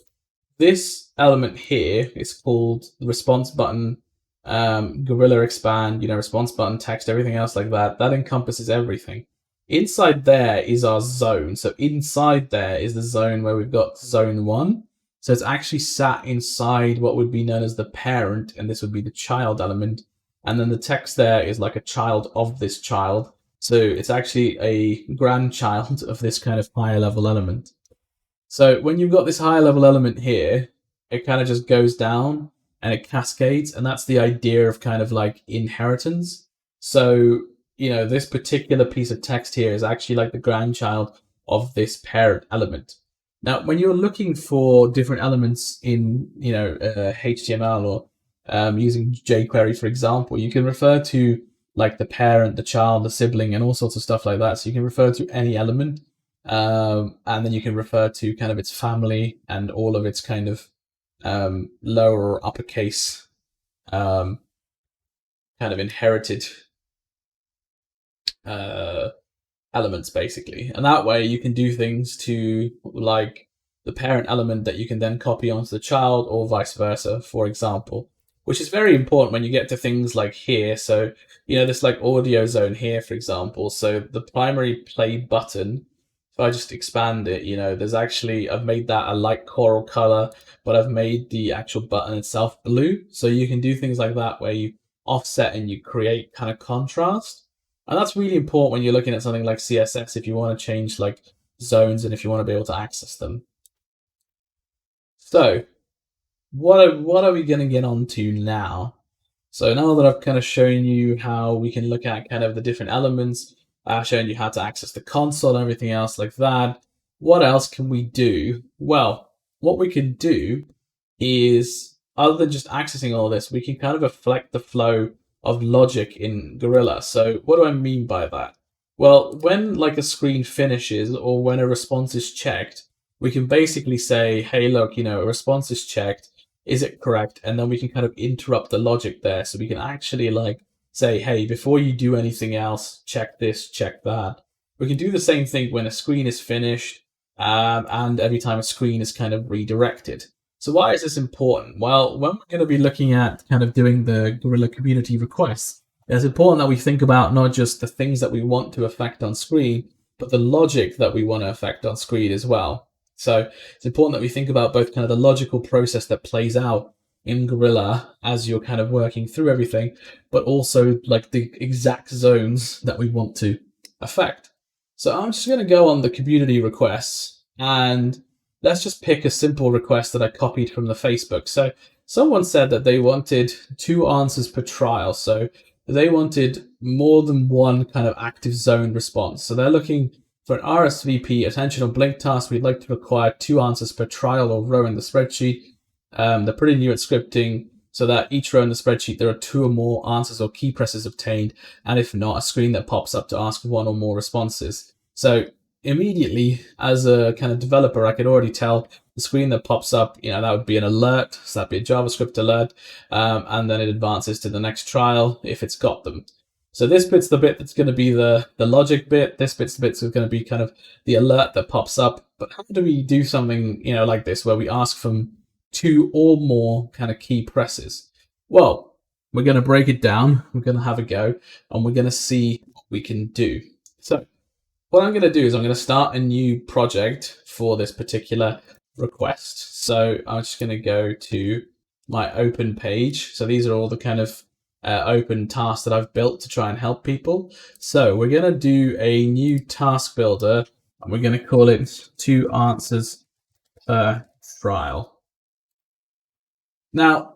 this element here is called the response button, Gorilla expand, response button, text, everything else like that. That encompasses everything. Inside there is our zone. So inside there is the zone where we've got zone 1. So it's actually sat inside what would be known as the parent, and this would be the child element. And then the text there is like a child of this child. So it's actually a grandchild of this kind of higher level element. So when you've got this higher level element here, it kind of just goes down and it cascades. And that's the idea of kind of like inheritance. So, this particular piece of text here is actually like the grandchild of this parent element. Now, when you're looking for different elements in, HTML or using jQuery, for example, you can refer to like the parent, the child, the sibling, and all sorts of stuff like that. So you can refer to any element, and then you can refer to kind of its family and all of its kind of lower or uppercase kind of inherited elements, basically. And that way you can do things to like the parent element that you can then copy onto the child or vice versa, for example, which is very important when you get to things like here. So, this like audio zone here, for example. So the primary play button, if I just expand it, there's actually, I've made that a light coral color, but I've made the actual button itself blue. So you can do things like that where you offset and you create kind of contrast. And that's really important when you're looking at something like CSS if you want to change like zones and if you want to be able to access them. So what are we going to get on to now? So now that I've kind of shown you how we can look at kind of the different elements, I've shown you how to access the console and everything else like that, what else can we do? Well, what we can do is, other than just accessing all this, we can kind of reflect the flow of logic in Gorilla. So what do I mean by that? Well, when like a screen finishes or when a response is checked, we can basically say, hey, look, a response is checked. Is it correct? And then we can kind of interrupt the logic there. So we can actually like say, hey, before you do anything else, check this, check that. We can do the same thing when a screen is finished and every time a screen is kind of redirected. So why is this important? Well, when we're going to be looking at kind of doing the Gorilla community requests, it's important that we think about not just the things that we want to affect on screen, but the logic that we want to affect on screen as well. So it's important that we think about both kind of the logical process that plays out in Gorilla as you're kind of working through everything, but also like the exact zones that we want to affect. So I'm just going to go on the community requests and let's just pick a simple request that I copied from the Facebook. So someone said that they wanted 2 answers per trial. So they wanted more than one kind of active zone response. So they're looking for an RSVP, attention or blink task. We'd like to require 2 answers per trial or row in the spreadsheet. They're pretty new at scripting, so that each row in the spreadsheet, there are 2 or more answers or key presses obtained. And if not, a screen that pops up to ask 1 or more responses. So immediately, as a kind of developer, I could already tell the screen that pops up, that would be an alert. So that'd be a JavaScript alert. And then it advances to the next trial if it's got them. So this bit's the bit that's going to be the logic bit. This bit's the bit that's going to be kind of the alert that pops up. But how do we do something, like this, where we ask from 2 or more kind of key presses? Well, we're going to break it down. We're going to have a go, and we're going to see what we can do. So what I'm going to do is I'm going to start a new project for this particular request. So I'm just going to go to my open page. So these are all the kind of open tasks that I've built to try and help people. So we're going to do a new task builder, and we're going to call it 2 answers per trial. Now,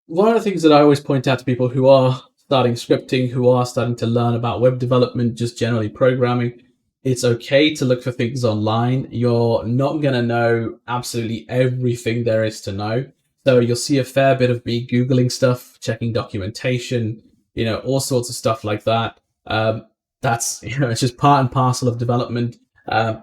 one of the things that I always point out to people who are starting scripting, who are starting to learn about web development, just generally programming, it's okay to look for things online. You're not going to know absolutely everything there is to know. So you'll see a fair bit of me Googling stuff, checking documentation, all sorts of stuff like that. That's, it's just part and parcel of development.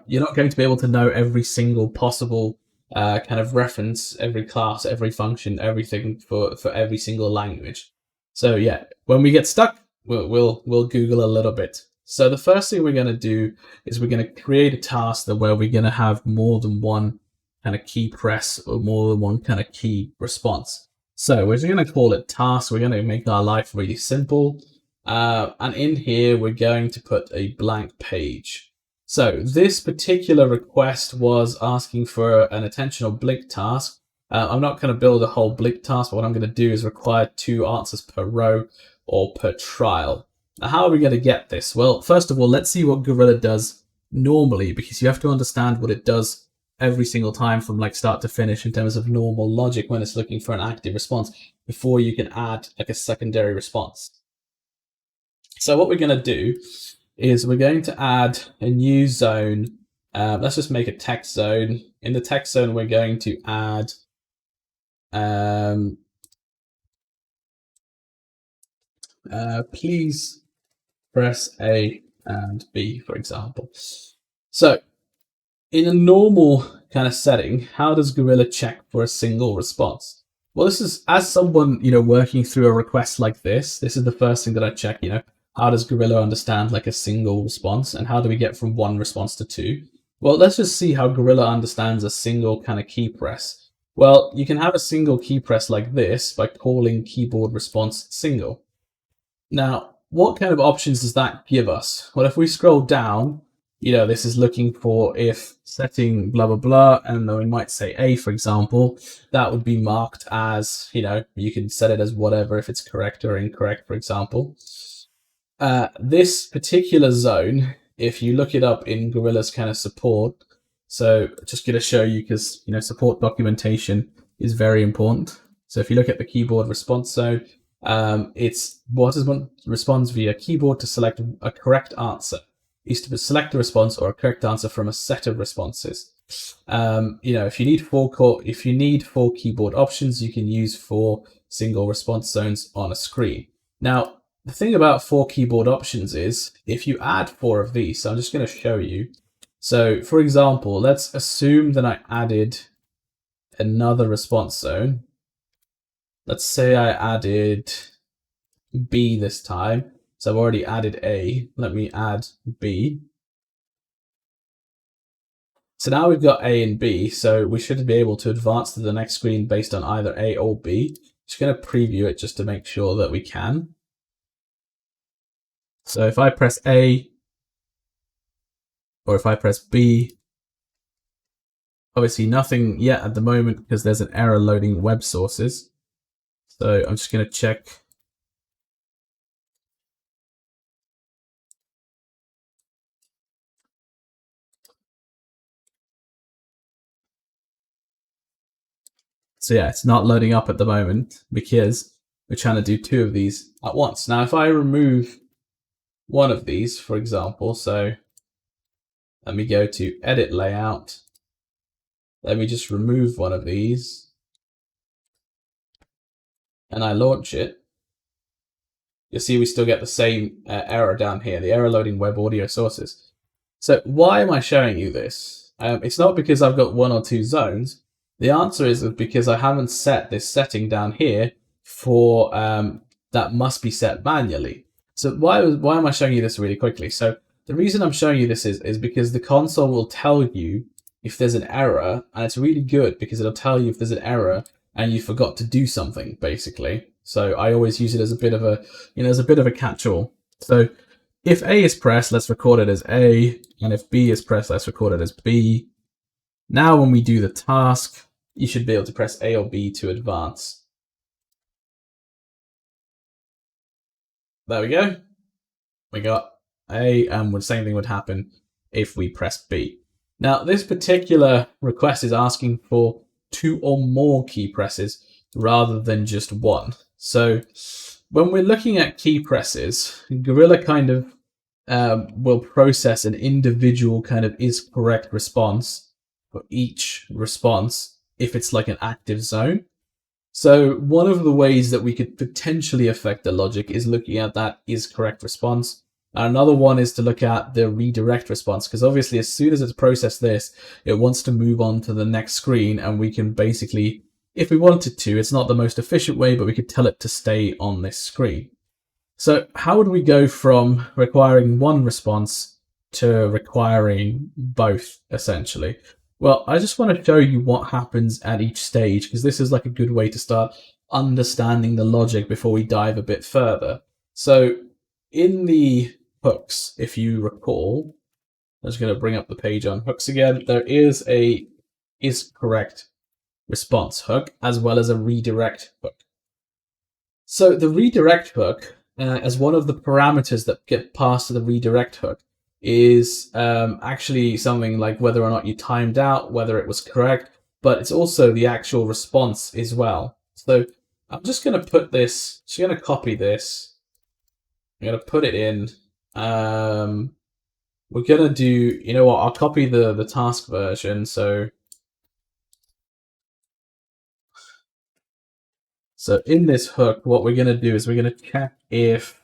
You're not going to be able to know every single possible kind of reference, every class, every function, everything for every single language. So yeah, when we get stuck, we'll Google a little bit. So the first thing we're going to do is we're going to create a task where we're going to have more than one kind of key press or more than one kind of key response. So we're just going to call it task. We're going to make our life really simple. And in here, we're going to put a blank page. So this particular request was asking for an attentional blink task. I'm not going to build a whole blink task, but what I'm going to do is require 2 answers per row or per trial. Now, how are we going to get this? Well, first of all, let's see what Gorilla does normally, because you have to understand what it does every single time from like start to finish in terms of normal logic when it's looking for an active response before you can add like a secondary response. So what we're going to do is we're going to add a new zone. Let's just make a text zone. In the text zone, we're going to add please press A and B, for example. So in a normal kind of setting, how does Gorilla check for a single response? Well, this is, as someone, working through a request like this is the first thing that I check, how does Gorilla understand like a single response, and how do we get from 1 response to 2? Well, let's just see how Gorilla understands a single kind of key press. Well, you can have a single key press like this by calling keyboard response single. Now, what kind of options does that give us? Well, if we scroll down, this is looking for if setting blah, blah, blah, and then we might say A, for example, that would be marked as, you can set it as whatever if it's correct or incorrect, for example. This particular zone, if you look it up in Gorilla's kind of support, so just going to show you because, support documentation is very important. So if you look at the keyboard response zone, it's what responds via keyboard to select a correct answer. Is to select a response or a correct answer from a set of responses. If you need 4 keyboard options, you can use 4 single response zones on a screen. Now, the thing about 4 keyboard options is if you add 4 of these, so I'm just going to show you. So for example, let's assume that I added another response zone. Let's say I added B this time. So I've already added A. Let me add B. So now we've got A and B, so we should be able to advance to the next screen based on either A or B. Just going to preview it just to make sure that we can. So if I press A, or if I press B, obviously nothing yet at the moment because there's an error loading web sources. So I'm just going to check. So yeah, it's not loading up at the moment because we're trying to do 2 of these at once. Now, if I remove one of these, for example, so let me go to edit layout. Let me just remove one of these and I launch it. You'll see we still get the same error down here, the error loading web audio sources. So why am I showing you this? It's not because I've got 1 or 2 zones. The answer is because I haven't set this setting down here for that must be set manually. So why am I showing you this really quickly? So the reason I'm showing you this is because the console will tell you if there's an error, and it's really good because it'll tell you if there's an error and you forgot to do something, basically. So I always use it as a bit of a, as a bit of a catch-all. So if A is pressed, let's record it as A, and if B is pressed, let's record it as B. Now when we do the task, you should be able to press A or B to advance. There we go. We got A, and the same thing would happen if we press B. Now, this particular request is asking for 2 or more key presses rather than just one. So when we're looking at key presses, Gorilla kind of will process an individual kind of is correct response for each response if it's like an active zone. So one of the ways that we could potentially affect the logic is looking at that is correct response. And another one is to look at the redirect response, because obviously as soon as it's processed this, it wants to move on to the next screen, and we can basically, if we wanted to, it's not the most efficient way, but we could tell it to stay on this screen. So how would we go from requiring one response to requiring both, essentially? Well, I just want to show you what happens at each stage, because this is like a good way to start understanding the logic before we dive a bit further. So in the hooks, if you recall, I'm just going to bring up the page on hooks again. There is a is correct response hook as well as a redirect hook. So the redirect hook, as one of the parameters that get passed to the redirect hook, is actually something like whether or not you timed out, whether it was correct, but it's also the actual response as well. So I'm just going to put this, just going to copy this. I'm going to put it in. We're going to do, you know what, I'll copy the task version. So in this hook, what we're going to do is we're going to check if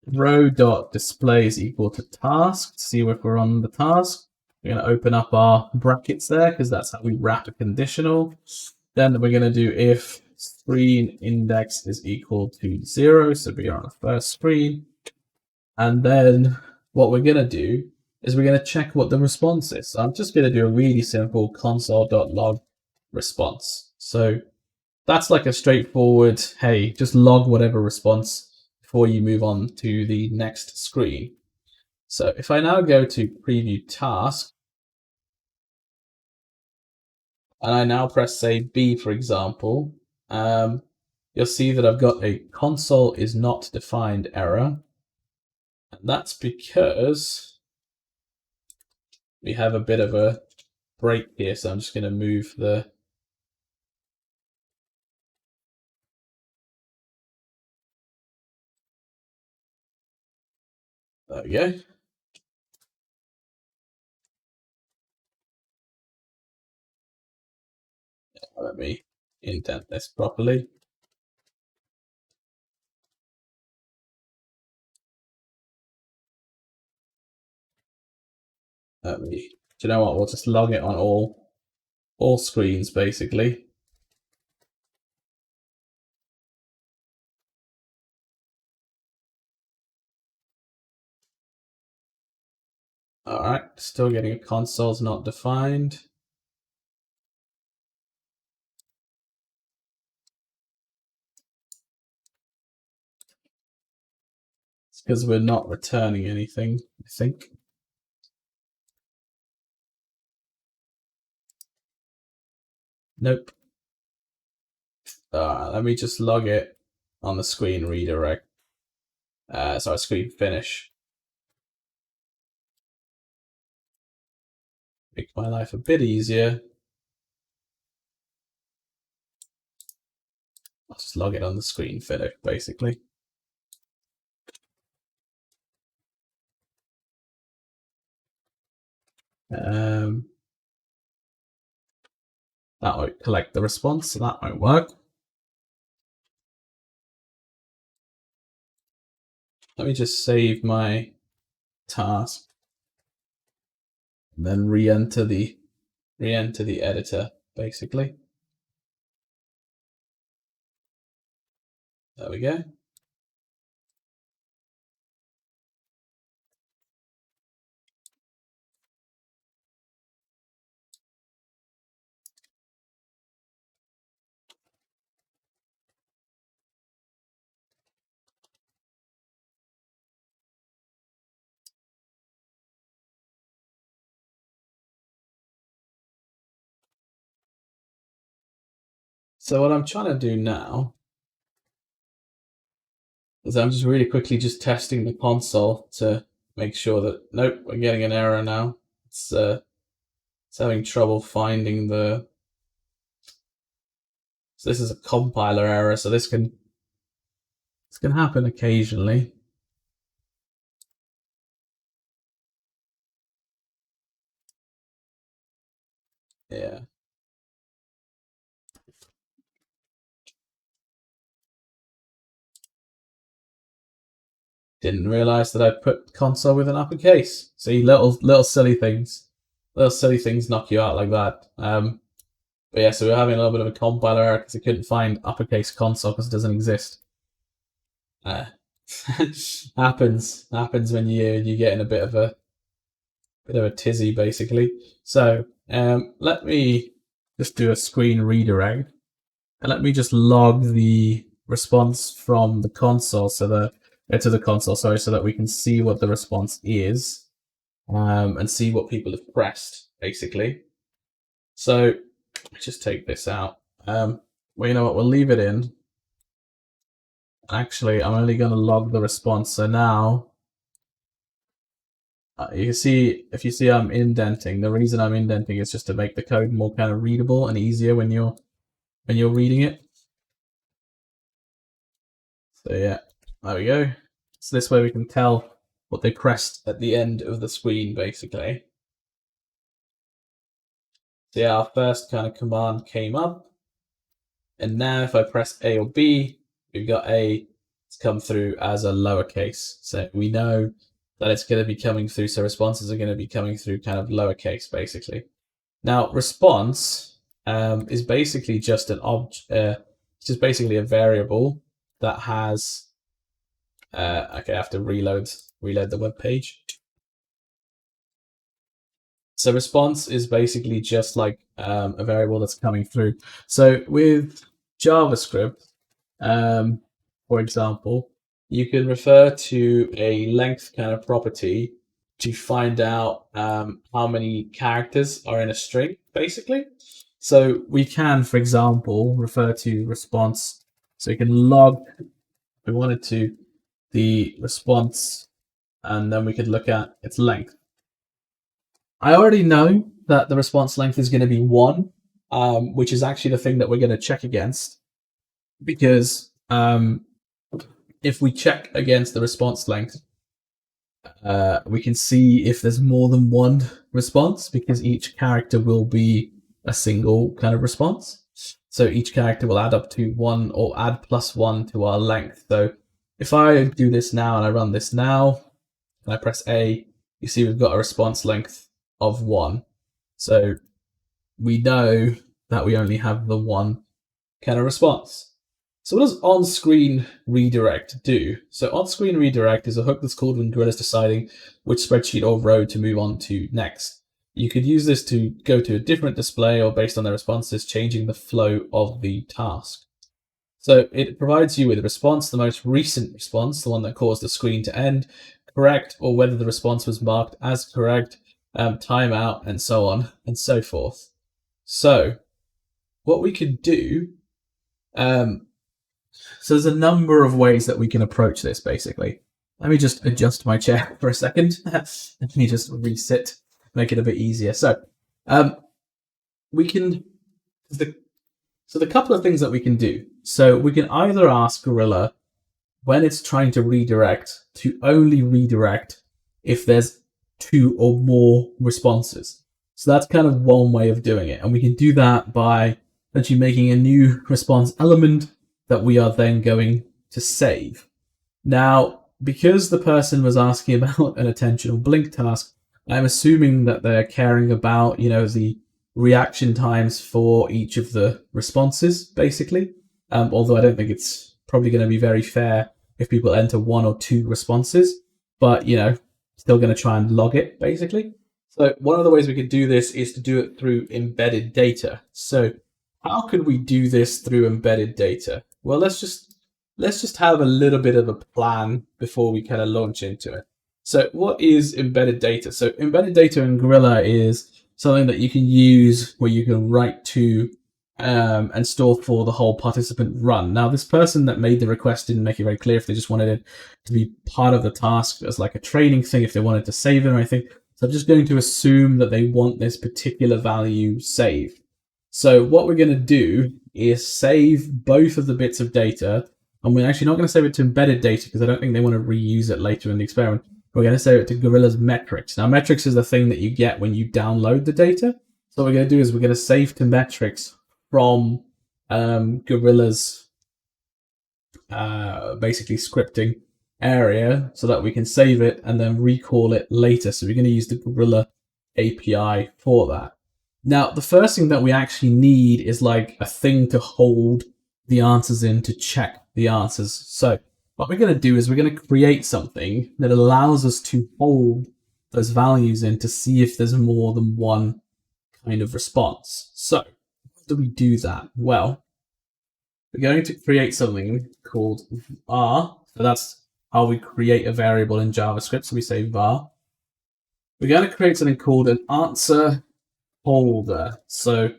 row.display is equal to task to see if we're on the task. We're going to open up our brackets there because that's how we wrap a conditional. Then we're going to do if screen index is equal to 0, so we are on the first screen. And then what we're going to do is we're going to check what the response is. So I'm just going to do a really simple console.log response. So that's like a straightforward, hey, just log whatever response before you move on to the next screen. So if I now go to preview task, and I now press say B, for example, you'll see that I've got a console is not defined error. And that's because we have a bit of a break here. So I'm just going to move the there we go. Let me indent this properly. Do you know what? We'll just log it on all screens, basically. All right, still getting a console's not defined. It's because we're not returning anything, I think. Nope. Let me just log it on the screen redirect. Sorry, screen finish. Make my life a bit easier. I'll just log it on the screen finish, basically. That won't collect the response, so that won't work. Let me just save my task and then re-enter the editor, basically. There we go. So what I'm trying to do now is I'm just really quickly just testing the console to make sure that, nope, we're getting an error now. It's having trouble finding the, so this is a compiler error, so this can happen occasionally. Yeah. Didn't realize that I put console with an uppercase. See, little silly things. Little silly things knock you out like that. But yeah, so we're having a little bit of a compiler error because it couldn't find uppercase console because it doesn't exist. Happens when you get in a bit of a tizzy, basically. So let me just do a screen redirect, and let me just log the response from the console to the console, sorry, so that we can see what the response is, and see what people have pressed, basically. So just take this out. Well, you know what? We'll leave it in. Actually, I'm only going to log the response. So now you can see, if you see I'm indenting, the reason I'm indenting is just to make the code more kind of readable and easier when you're reading it. So yeah, there we go. So this way we can tell what they pressed at the end of the screen, basically. So yeah, our first kind of command came up. And now if I press A or B, we've got A to come through as a lowercase. So we know that it's going to be coming through. So responses are going to be coming through kind of lowercase, basically. Now, response is basically just an just basically a variable that has. Okay, I have to reload the web page. So response is basically just like a variable that's coming through. So with JavaScript, for example, you can refer to a length kind of property to find out how many characters are in a string, basically. So we can, for example, refer to response. So you can log, if we wanted to, the response, and then we could look at its length. I already know that the response length is going to be 1, which is actually the thing that we're going to check against. Because if we check against the response length, we can see if there's more than one response, because each character will be a single kind of response. So each character will add up to 1 or add +1 to our length. So if I do this now and I run this now, and I press A, you see we've got a response length of 1. So we know that we only have the one kind of response. So what does on-screen redirect do? So on-screen redirect is a hook that's called when Gorilla is deciding which spreadsheet or row to move on to next. You could use this to go to a different display, or based on their responses, changing the flow of the task. So it provides you with a response, the most recent response, the one that caused the screen to end, correct, or whether the response was marked as correct, timeout, and so on and so forth. So what we could do, so there's a number of ways that we can approach this, basically. Let me just adjust my chair for a second. Let me just resit, make it a bit easier. So we can, the couple of things that we can do. So we can either ask Gorilla, when it's trying to redirect, to only redirect if there's 2 or more responses. So that's kind of one way of doing it. And we can do that by actually making a new response element that we are then going to save. Now, because the person was asking about an attentional blink task, I'm assuming that they're caring about, the reaction times for each of the responses, basically. Although I don't think it's probably going to be very fair if people enter 1 or 2 responses, but, still going to try and log it, basically. So one of the ways we could do this is to do it through embedded data. So how could we do this through embedded data? Well, let's just have a little bit of a plan before we kind of launch into it. So what is embedded data? So embedded data in Gorilla is something that you can use where you can write to and store for the whole participant run. Now, this person that made the request didn't make it very clear if they just wanted it to be part of the task as like a training thing, if they wanted to save it or anything. So I'm just going to assume that they want this particular value saved. So what we're going to do is save both of the bits of data, and we're actually not going to save it to embedded data because I don't think they want to reuse it later in the experiment. We're going to save it to Gorilla's metrics. Now, metrics is the thing that you get when you download the data. So what we're going to do is we're going to save to metrics from Gorilla's basically scripting area so that we can save it and then recall it later. So we're going to use the Gorilla API for that. Now, the first thing that we actually need is like a thing to hold the answers in to check the answers. So what we're going to do is we're going to create something that allows us to hold those values in to see if there's more than one kind of response. So how do we do that? Well, we're going to create something called var. So that's how we create a variable in JavaScript. So we say var. We're going to create something called an answer holder. So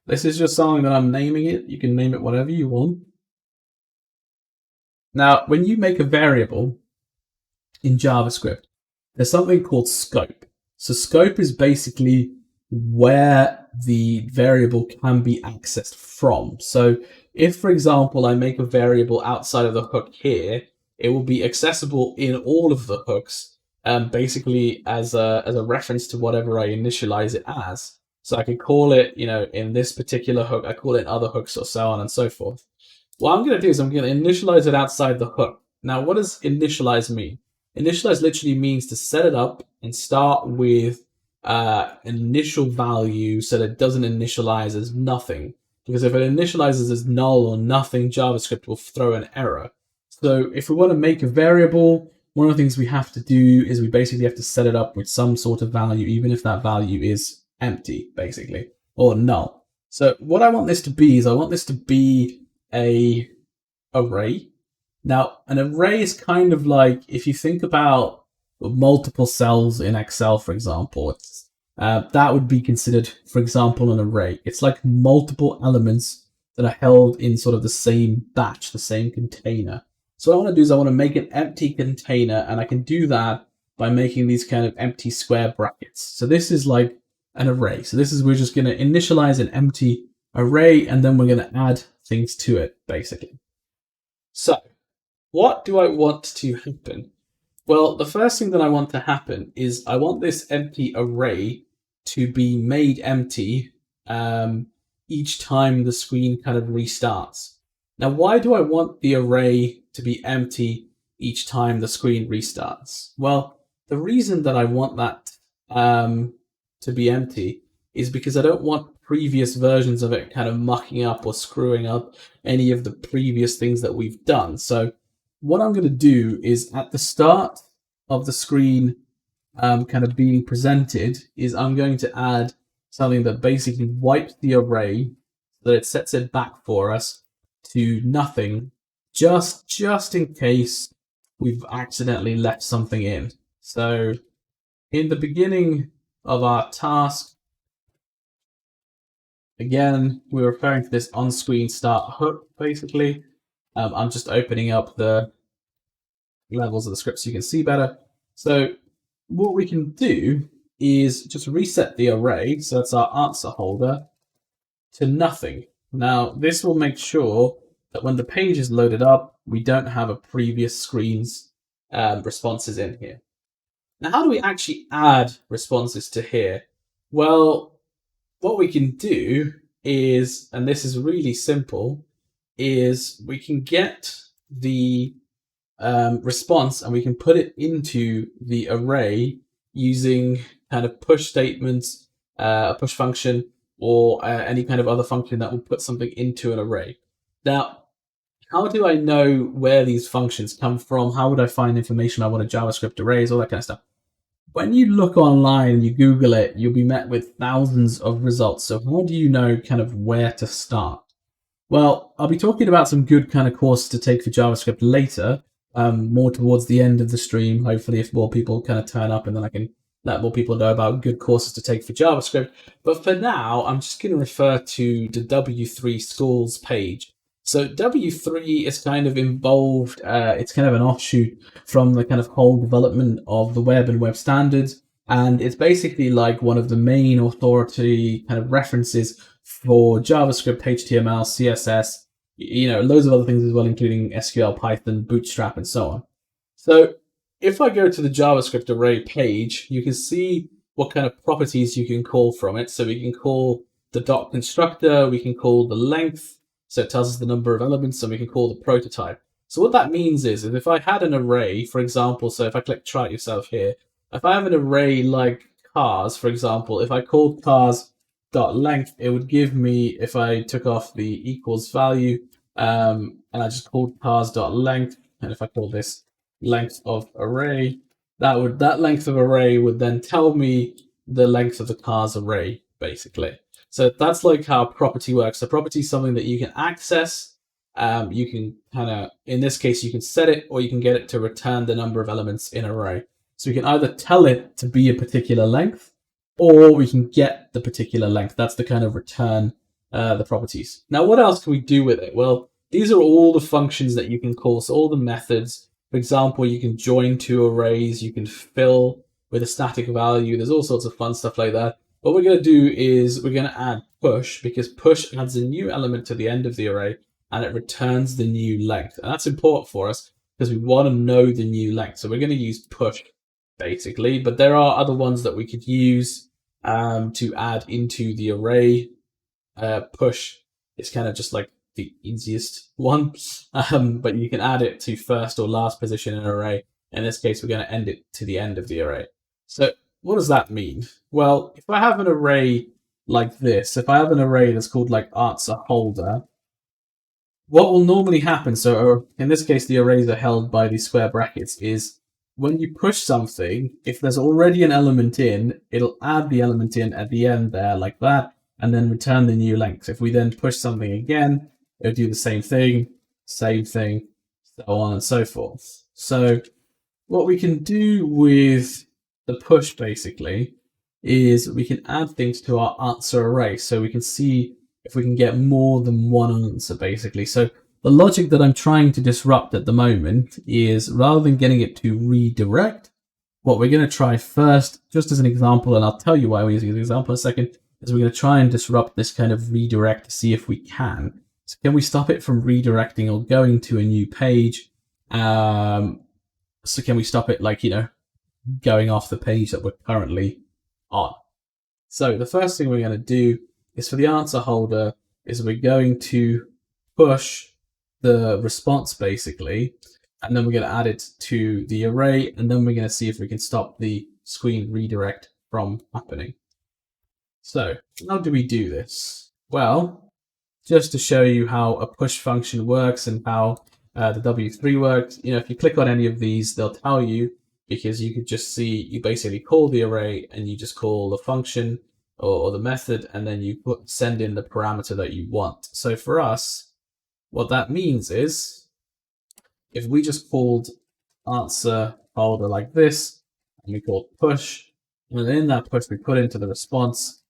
this is just something that I'm naming it. You can name it whatever you want. Now, when you make a variable in JavaScript, there's something called scope. So scope is basically where the variable can be accessed from. So if, for example, I make a variable outside of the hook here, it will be accessible in all of the hooks, basically as a reference to whatever I initialize it as. So I can call it, in this particular hook, I call it in other hooks, or so on and so forth. What I'm going to do is I'm going to initialize it outside the hook. Now, what does initialize mean? Initialize literally means to set it up and start with an initial value so that it doesn't initialize as nothing. Because if it initializes as null or nothing, JavaScript will throw an error. So if we want to make a variable, one of the things we have to do is we basically have to set it up with some sort of value, even if that value is empty, basically, or null. So what I want this to be is I want this to be a array. Now, an array is kind of like, if you think about multiple cells in Excel, for example, that would be considered, for example, an array. It's like multiple elements that are held in sort of the same batch, the same container. So what I want to do is I want to make an empty container, and I can do that by making these kind of empty square brackets. So this is like an array. So this is, we're just going to initialize an empty array, and then we're going to add things to it, basically. So what do I want to happen? Well, the first thing that I want to happen is I want this empty array to be made empty each time the screen kind of restarts. Now, why do I want the array to be empty each time the screen restarts? Well, the reason that I want that to be empty is because I don't want previous versions of it kind of mucking up or screwing up any of the previous things that we've done. So what I'm going to do is at the start of the screen kind of being presented is I'm going to add something that basically wipes the array so that it sets it back for us to nothing, just in case we've accidentally left something in. So in the beginning of our task, again, we're referring to this on-screen start hook, basically. I'm just opening up the levels of the script so you can see better. So what we can do is just reset the array, so that's our answer holder, to nothing. Now, this will make sure that when the page is loaded up, we don't have a previous screen's responses in here. Now, how do we actually add responses to here? Well, what we can do is, and this is really simple, is we can get the response and we can put it into the array using kind of push statements, a push function, or any kind of other function that will put something into an array. Now, how do I know where these functions come from? How would I find information about what a JavaScript array is, all that kind of stuff? When you look online and you Google it, you'll be met with thousands of results. So how do you know kind of where to start? Well, I'll be talking about some good kind of courses to take for JavaScript later, more towards the end of the stream, hopefully if more people kind of turn up, and then I can let more people know about good courses to take for JavaScript. But for now, I'm just going to refer to the W3 schools page. So W3 is kind of involved, it's kind of an offshoot from the kind of whole development of the web and web standards. And it's basically like one of the main authority kind of references for JavaScript, HTML, CSS, loads of other things as well, including SQL, Python, Bootstrap, and so on. So if I go to the JavaScript array page, you can see what kind of properties you can call from it. So we can call the dot constructor, we can call the length, so it tells us the number of elements, and we can call the prototype. So what that means is if I had an array, for example, so if I click try it yourself here, if I have an array like cars, for example, if I called cars.length, it would give me, if I took off the equals value, and I just called cars.length, and if I call this length of array, that length of array would then tell me the length of the cars array, basically. So that's like how property works. So property is something that you can access. You can kind of, in this case, you can set it, or you can get it to return the number of elements in an array. So we can either tell it to be a particular length, or we can get the particular length. That's the kind of return the properties. Now, what else can we do with it? Well, these are all the functions that you can call, so all the methods. For example, you can join two arrays, you can fill with a static value. There's all sorts of fun stuff like that. What we're going to do is we're going to add push, because push adds a new element to the end of the array and it returns the new length. And that's important for us because we want to know the new length. So we're going to use push basically, but there are other ones that we could use to add into the array. Push is kind of just like the easiest one, but you can add it to first or last position in an array. In this case, we're going to end it to the end of the array. So what does that mean? Well, if I have an array like this, if I have an array that's called like answer holder, what will normally happen, so in this case, the arrays are held by these square brackets, is when you push something, if there's already an element in, it'll add the element in at the end there like that, and then return the new length. If we then push something again, it'll do the same thing, so on and so forth. So what we can do with the push basically is we can add things to our answer array. So we can see if we can get more than one answer basically. So the logic that I'm trying to disrupt at the moment is, rather than getting it to redirect, what we're going to try first, just as an example, and I'll tell you why we're using the example in a second, is we're going to try and disrupt this kind of redirect to see if we can. So can we stop it from redirecting or going to a new page? So can we stop it, like, going off the page that we're currently on? So the first thing we're going to do is, for the answer holder, is we're going to push the response basically, and then we're going to add it to the array, and then we're going to see if we can stop the screen redirect from happening. So how do we do this? Well, just to show you how a push function works and how the W3 works, if you click on any of these, they'll tell you, because you could just see, you basically call the array and you just call the function or the method, and then you send in the parameter that you want. So for us, what that means is, if we just called answer holder like this, and we called push, and then in that push we put into the response,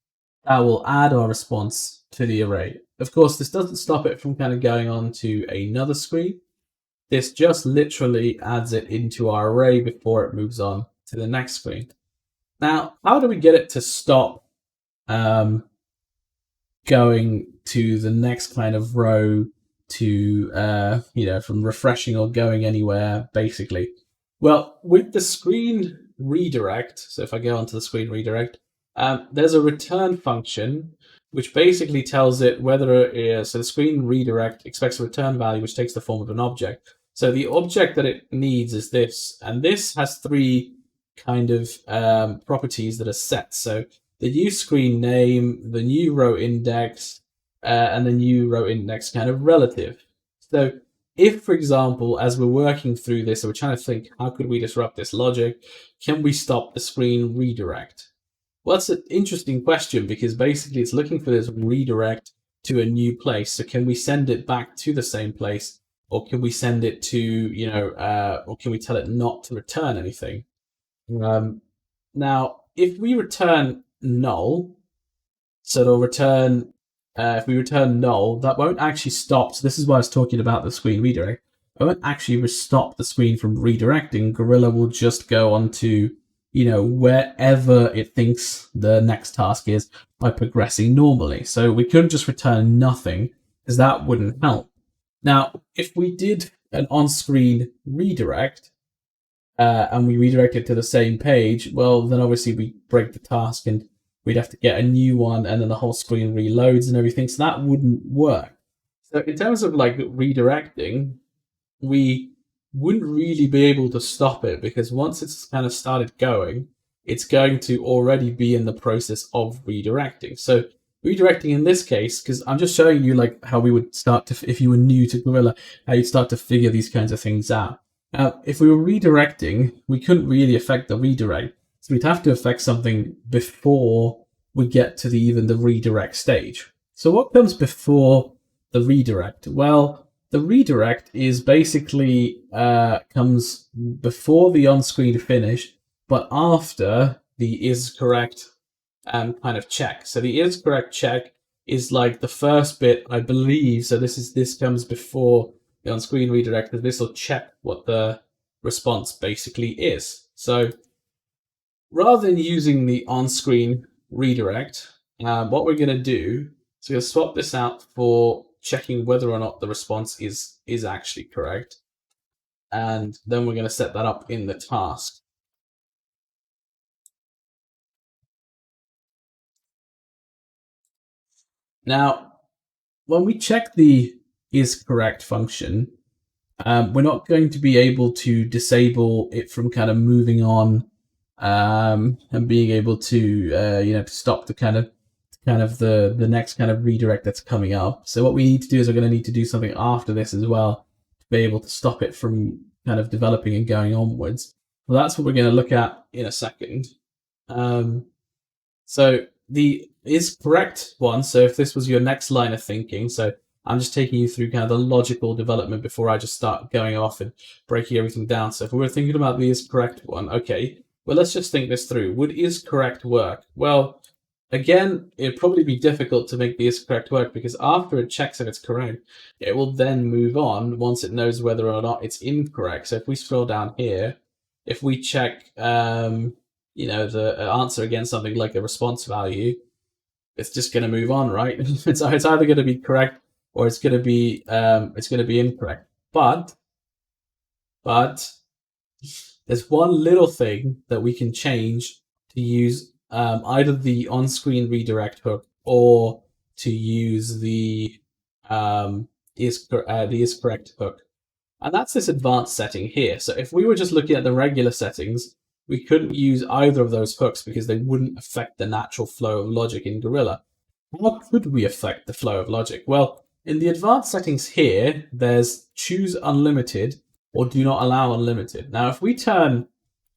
that will add our response to the array. Of course, this doesn't stop it from kind of going on to another screen. This just literally adds it into our array before it moves on to the next screen. Now, how do we get it to stop going to the next kind of row to, from refreshing or going anywhere, basically? Well, with the screen redirect, so if I go onto the screen redirect, there's a return function which basically tells it whether it is, so the screen redirect expects a return value which takes the form of an object. So the object that it needs is this, and this has three kind of properties that are set. So the new screen name, the new row index, and the new row index kind of relative. So if, for example, as we're working through this, so we're trying to think, how could we disrupt this logic? Can we stop the screen redirect? Well, that's an interesting question, because basically it's looking for this redirect to a new place. So can we send it back to the same place, or can we send it to, or can we tell it not to return anything? Now, if we return null, so it'll return, if we return null, that won't actually stop. So this is why I was talking about the screen redirect. It won't actually stop the screen from redirecting. Gorilla will just go on to, wherever it thinks the next task is by progressing normally. So we couldn't just return nothing, because that wouldn't help. Now, if we did an on-screen redirect, and we redirect it to the same page, well, then obviously we break the task and we'd have to get a new one, and then the whole screen reloads and everything, so that wouldn't work. So in terms of like redirecting, we wouldn't really be able to stop it, because once it's kind of started going, it's going to already be in the process of redirecting. So redirecting in this case, because I'm just showing you like how we would start to, if you were new to Gorilla, how you'd start to figure these kinds of things out. If we were redirecting, we couldn't really affect the redirect. So we'd have to affect something before we get to even the redirect stage. So what comes before the redirect? Well, the redirect is basically comes before the on-screen finish, but after the is correct kind of check. So the is correct check is like the first bit, I believe. So this comes before the on-screen redirect, because this will check what the response basically is. So rather than using the on-screen redirect, what we're going to do is we're going to swap this out for checking whether or not the response is actually correct. And then we're going to set that up in the task. Now, when we check the is correct function, we're not going to be able to disable it from kind of moving on and being able to to stop the kind of the next kind of redirect that's coming up. So what we need to do is we're going to need to do something after this as well to be able to stop it from kind of developing and going onwards. Well, that's what we're going to look at in a second. So the is correct one. So if this was your next line of thinking, so I'm just taking you through kind of the logical development before I just start going off and breaking everything down. So if we were thinking about the is correct one, okay, well, let's just think this through. Would is correct work? Well, again, it'd probably be difficult to make the is correct work, because after it checks if it's correct, it will then move on once it knows whether or not it's incorrect. So if we scroll down here, if we check, the answer against something like a response value, it's just going to move on, right? It's either going to be correct or it's going to be incorrect. But there's one little thing that we can change to use either the on-screen redirect hook or to use the is correct hook, and that's this advanced setting here. So if we were just looking at the regular settings, we couldn't use either of those hooks because they wouldn't affect the natural flow of logic in Gorilla. How could we affect the flow of logic? Well, in the advanced settings here, there's choose unlimited or do not allow unlimited. Now, if we turn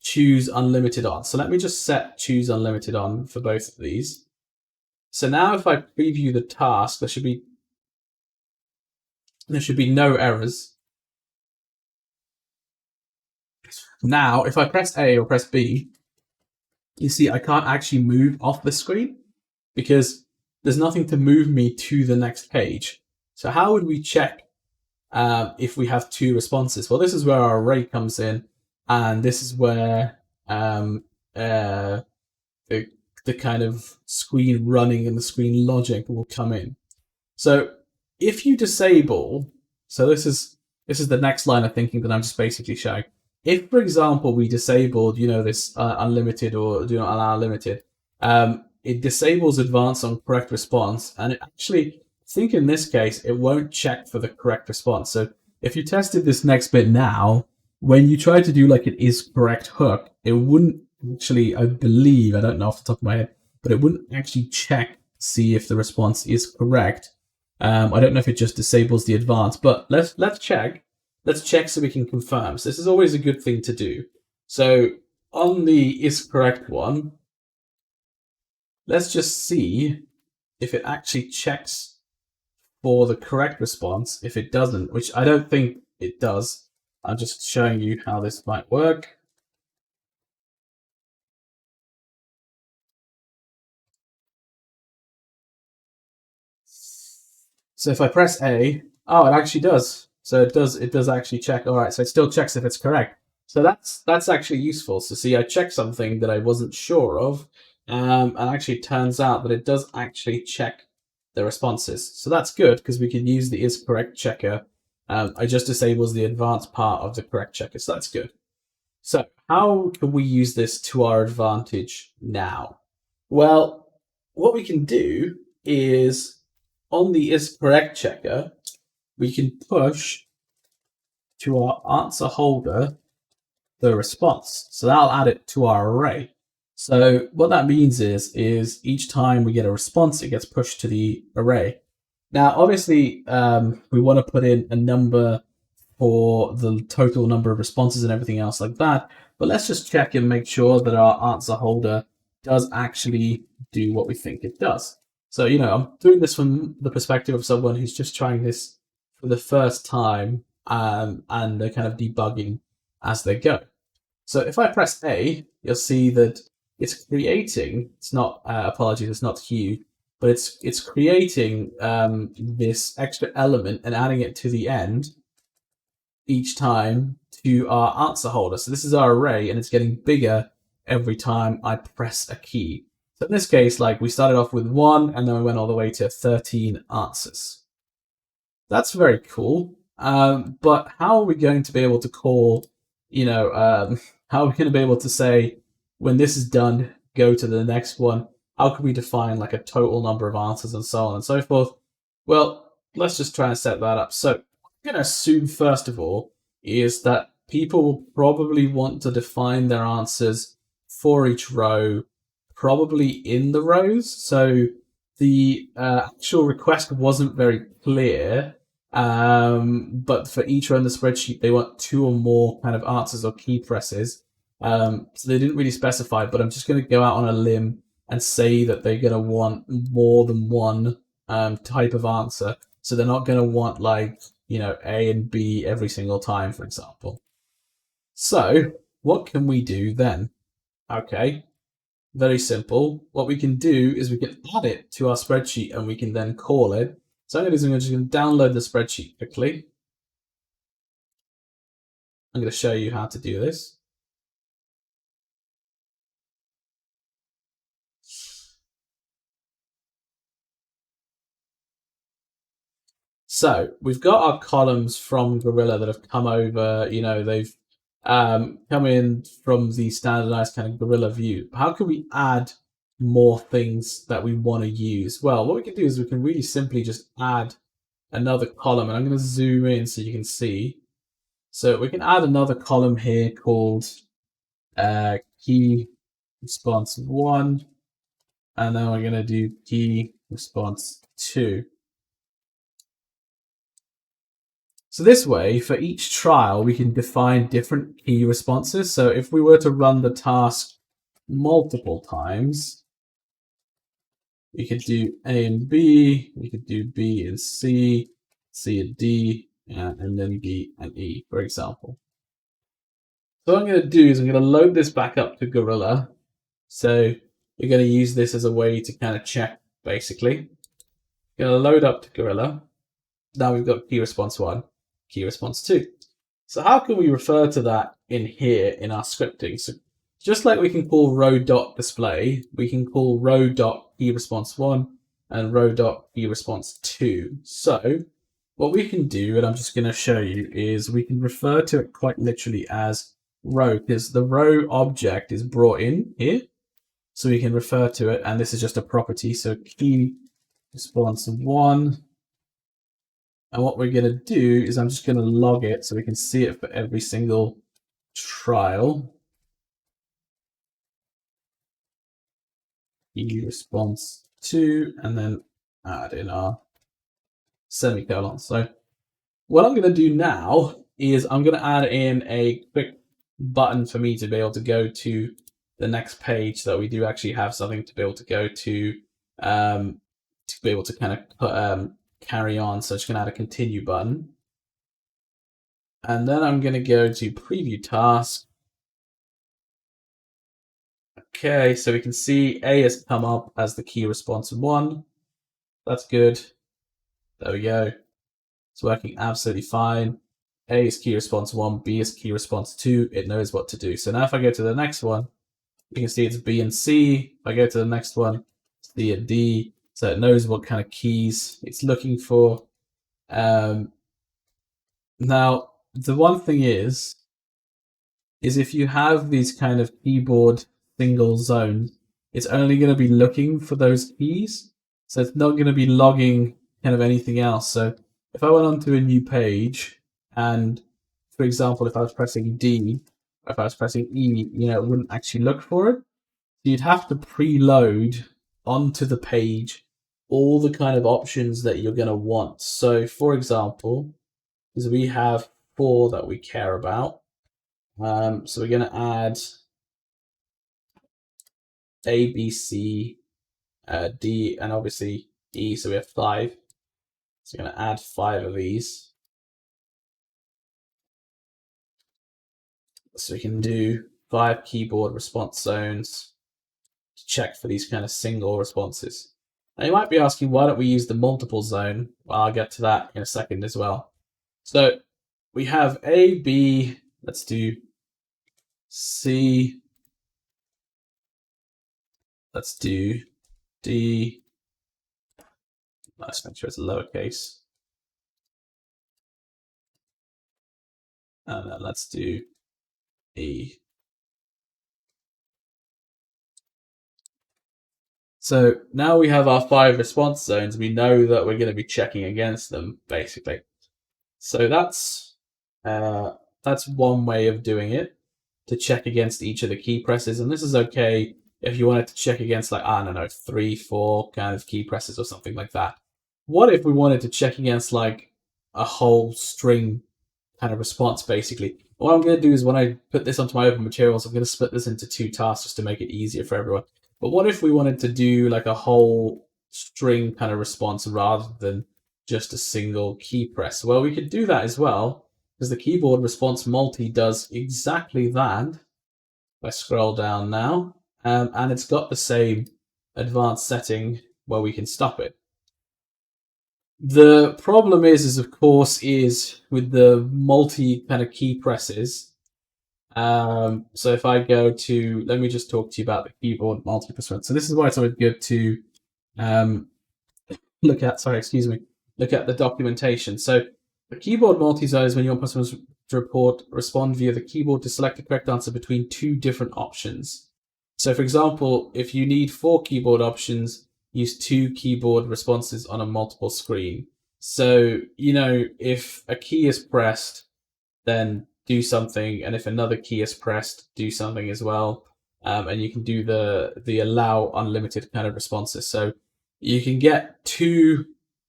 choose unlimited on, so let me just set choose unlimited on for both of these. So now if I preview the task, there should be no errors. Now, if I press A or press B, you see I can't actually move off the screen because there's nothing to move me to the next page. So how would we check if we have two responses? Well, this is where our array comes in, and this is where the kind of screen running and the screen logic will come in. So if you disable, so this is the next line of thinking that I'm just basically showing. If, for example, we disabled, this unlimited or do not allow limited, it disables advance on correct response, and it actually, I think in this case, it won't check for the correct response. So if you tested this next bit now, when you try to do like an is correct hook, it wouldn't actually, I believe, I don't know off the top of my head, but it wouldn't actually check to see if the response is correct. I don't know if it just disables the advance, but let's check. Let's check so we can confirm. So this is always a good thing to do. So on the is correct one, let's just see if it actually checks for the correct response. If it doesn't, which I don't think it does, I'm just showing you how this might work. So if I press A, oh, it actually does. So it does actually check. All right, so it still checks if it's correct. So that's actually useful. So see, I checked something that I wasn't sure of, and actually it turns out that it does actually check the responses. So that's good because we can use the is correct checker. I just disabled the advanced part of the correct checker, so that's good. So how can we use this to our advantage now? Well, what we can do is on the is correct checker, we can push to our answer holder the response. So that'll add it to our array. So what that means is each time we get a response, it gets pushed to the array. Now, obviously, we want to put in a number for the total number of responses and everything else like that. But let's just check and make sure that our answer holder does actually do what we think it does. So, I'm doing this from the perspective of someone who's just trying this for the first time, and they're kind of debugging as they go. So if I press A, you'll see that it's creating, it's not, apologies, it's not Hue, but it's creating this extra element and adding it to the end each time to our answer holder. So this is our array, and it's getting bigger every time I press a key. So in this case, like we started off with 1, and then we went all the way to 13 answers. That's very cool. But how are we going to be able to call, how are we going to be able to say, when this is done, go to the next one? How can we define like a total number of answers and so on and so forth? Well, let's just try and set that up. So I'm going to assume, first of all, is that people will probably want to define their answers for each row, probably in the rows. So the actual request wasn't very clear. But for each row in the spreadsheet, they want 2 or more kind of answers or key presses. So they didn't really specify, but I'm just going to go out on a limb and say that they're going to want more than one type of answer. So they're not going to want like, A and B every single time, for example. So what can we do then? Okay, very simple. What we can do is we can add it to our spreadsheet and we can then call it. So I'm just going to download the spreadsheet quickly. I'm going to show you how to do this. So we've got our columns from Gorilla that have come over, they've come in from the standardized kind of Gorilla view. How can we add more things that we want to use? Well, what we can do is we can really simply just add another column, and I'm going to zoom in so you can see. So we can add another column here called key response 1, and then we're going to do key response 2. So this way, for each trial, we can define different key responses. So if we were to run the task multiple times, we could do A and B, we could do B and C, C and D, and then B and E, for example. So what I'm going to do is I'm going to load this back up to Gorilla. So we're going to use this as a way to kind of check, basically. Going to load up to Gorilla. Now we've got key response 1, key response 2. So how can we refer to that in here in our scripting? So just like we can call row.display, we can call row.key response 1 and row.key response 2. So what we can do, and I'm just going to show you, is we can refer to it quite literally as row, because the row object is brought in here. So we can refer to it, and this is just a property. So key response 1. And what we're going to do is I'm just going to log it so we can see it for every single trial. Key response 2, and then add in our semicolon. So what I'm going to do now is I'm going to add in a quick button for me to be able to go to the next page, so that we do actually have something to be able to go to be able to kind of put, carry on. So I'm just going to add a continue button. And then I'm going to go to preview task. Okay, so we can see A has come up as the key response 1. That's good. There we go. It's working absolutely fine. A is key response 1, B is key response 2. It knows what to do. So now if I go to the next one, you can see it's B and C. If I go to the next one, it's D and D. So it knows what kind of keys it's looking for. Now, the one thing is if you have these kind of keyboard single zones, it's only going to be looking for those keys. So it's not going to be logging kind of anything else. So if I went onto a new page and, for example, if I was pressing D, or if I was pressing E, it wouldn't actually look for it. You'd have to preload onto the page all the kind of options that you're going to want. So, for example, because we have 4 that we care about, so we're going to add A, B, C, D, and obviously E, so we have 5. So we're going to add 5 of these. So we can do 5 keyboard response zones to check for these kind of single responses. Now you might be asking, why don't we use the multiple zone? Well, I'll get to that in a second as well. So we have A, B, let's do C, let's do D, let's make sure it's lowercase, and then let's do E. So now we have our 5 response zones. We know that we're going to be checking against them, basically. So that's one way of doing it, to check against each of the key presses. And this is okay if you wanted to check against, like, I don't know, 3, 4 kind of key presses or something like that. What if we wanted to check against, like, a whole string kind of response, basically? What I'm going to do is when I put this onto my open materials, I'm going to split this into 2 tasks just to make it easier for everyone. But what if we wanted to do like a whole string kind of response rather than just a single key press? Well, we could do that as well, because the keyboard response multi does exactly that. If I scroll down now, and it's got the same advanced setting where we can stop it. The problem is of course, with the multi kind of key presses. So if I go to, let me just talk to you about the keyboard multi-press. So this is why it's always good to look at the documentation. So the keyboard multi-zone is when you want customers to respond via the keyboard to select the correct answer between 2 different options. So for example, if you need 4 keyboard options, use 2 keyboard responses on a multiple screen. So, if a key is pressed, then do something, and if another key is pressed, do something as well. And you can do the allow unlimited kind of responses. So you can get 2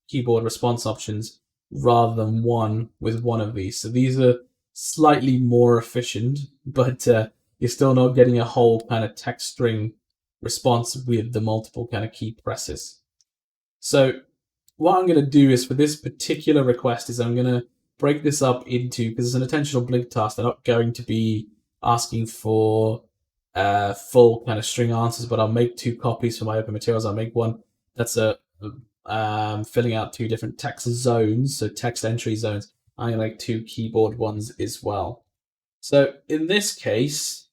keyboard response options rather than 1 with one of these. So these are slightly more efficient, but you're still not getting a whole kind of text string response with the multiple kind of key presses. So what I'm going to do is, for this particular request, is I'm going to break this up into, because it's an attentional blink task, they're not going to be asking for full kind of string answers, but I'll make 2 copies for my open materials. I'll make one that's filling out 2 different text zones, so text entry zones. I'm going to make 2 keyboard ones as well. So in this case,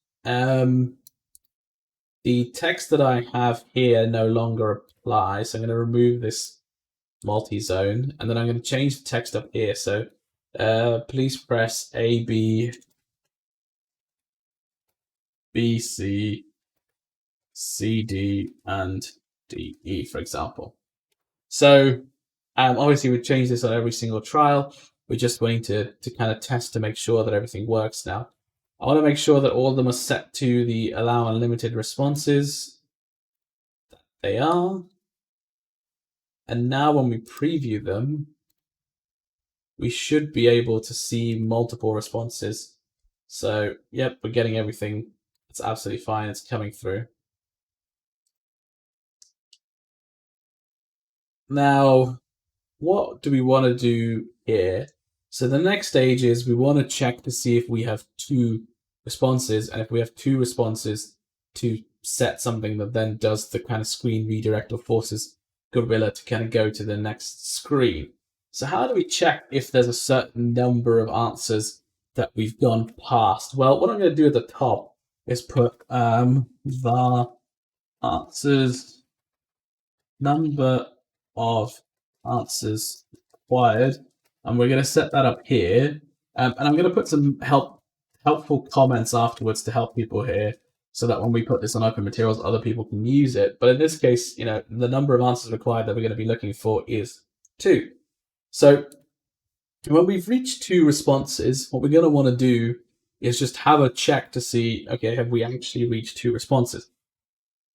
the text that I have here no longer applies. So I'm going to remove this multi-zone, and then I'm going to change the text up here. So please press A, B, B, C, C, D, and D, E, for example. So obviously we change this on every single trial. We're just waiting to kind of test to make sure that everything works now. I want to make sure that all of them are set to the allow unlimited responses. They are. And now when we preview them, we should be able to see multiple responses. So, yep, we're getting everything. It's absolutely fine. It's coming through. Now, what do we want to do here? So the next stage is we want to check to see if we have 2 responses, and if we have 2 responses, to set something that then does the kind of screen redirect or forces Gorilla to kind of go to the next screen. So how do we check if there's a certain number of answers that we've gone past? Well, what I'm going to do at the top is put the answers number of answers required, and we're going to set that up here. And I'm going to put some helpful comments afterwards to help people here, so that when we put this on open materials, other people can use it. But in this case, the number of answers required that we're going to be looking for is 2. So when we've reached 2 responses, what we're going to want to do is just have a check to see, okay, have we actually reached 2 responses?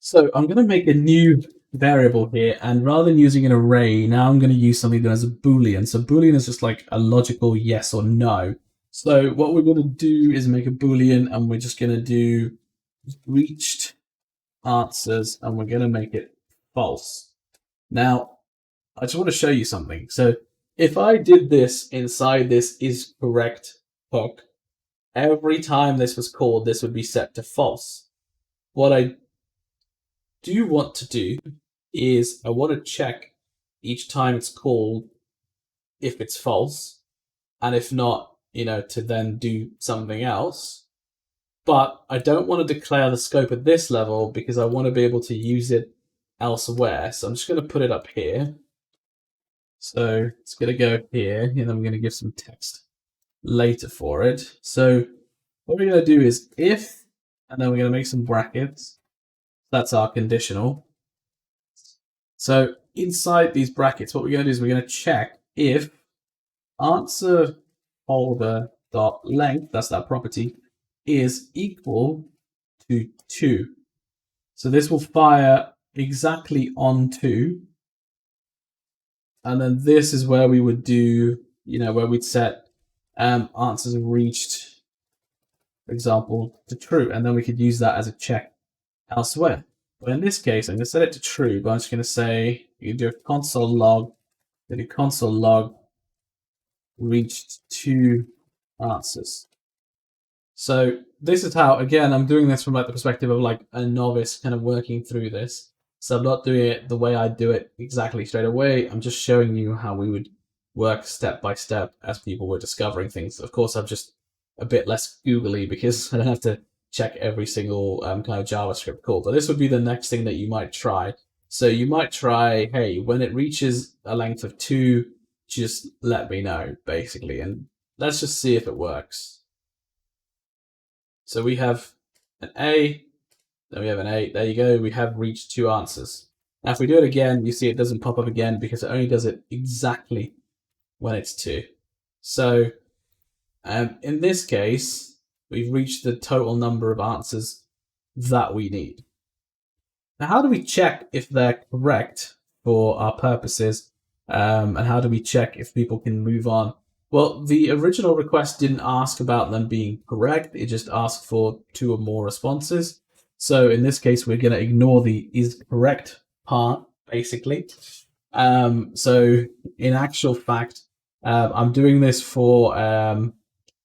So I'm going to make a new variable here, and rather than using an array, now I'm going to use something known as a Boolean. So Boolean is just like a logical yes or no. So what we're going to do is make a Boolean, and we're just going to do reached answers, and we're going to make it false. Now, I just want to show you something. So if I did this inside this is correct hook, every time this was called, this would be set to false. What I do want to do is I want to check each time it's called if it's false, and if not, to then do something else. But I don't want to declare the scope at this level because I want to be able to use it elsewhere. So I'm just going to put it up here. So it's going to go here, and then I'm going to give some text later for it. So what we're going to do is if, and then we're going to make some brackets. That's our conditional. So inside these brackets, what we're going to do is we're going to check if answer holder.length, that's that property, is equal to 2. So this will fire exactly on 2. And then this is where we would do, where we'd set answers reached, for example, to true. And then we could use that as a check elsewhere. But in this case, I'm going to set it to true, but I'm just going to say, you do a console log, reached 2 answers. So this is how, again, I'm doing this from the perspective of like a novice kind of working through this. So I'm not doing it the way I do it exactly straight away. I'm just showing you how we would work step by step as people were discovering things. Of course, I'm just a bit less googly because I don't have to check every single kind of JavaScript call. But this would be the next thing that you might try. So you might try, hey, when it reaches a length of 2, just let me know, basically. And let's just see if it works. So we have an A, then we have an A. There you go. We have reached 2 answers. Now, if we do it again, you see it doesn't pop up again because it only does it exactly when it's 2. So in this case, we've reached the total number of answers that we need. Now, how do we check if they're correct for our purposes? And how do we check if people can move on? Well, the original request didn't ask about them being correct. It just asked for 2 or more responses. So in this case, we're going to ignore the is correct part, basically. So in actual fact, I'm doing this for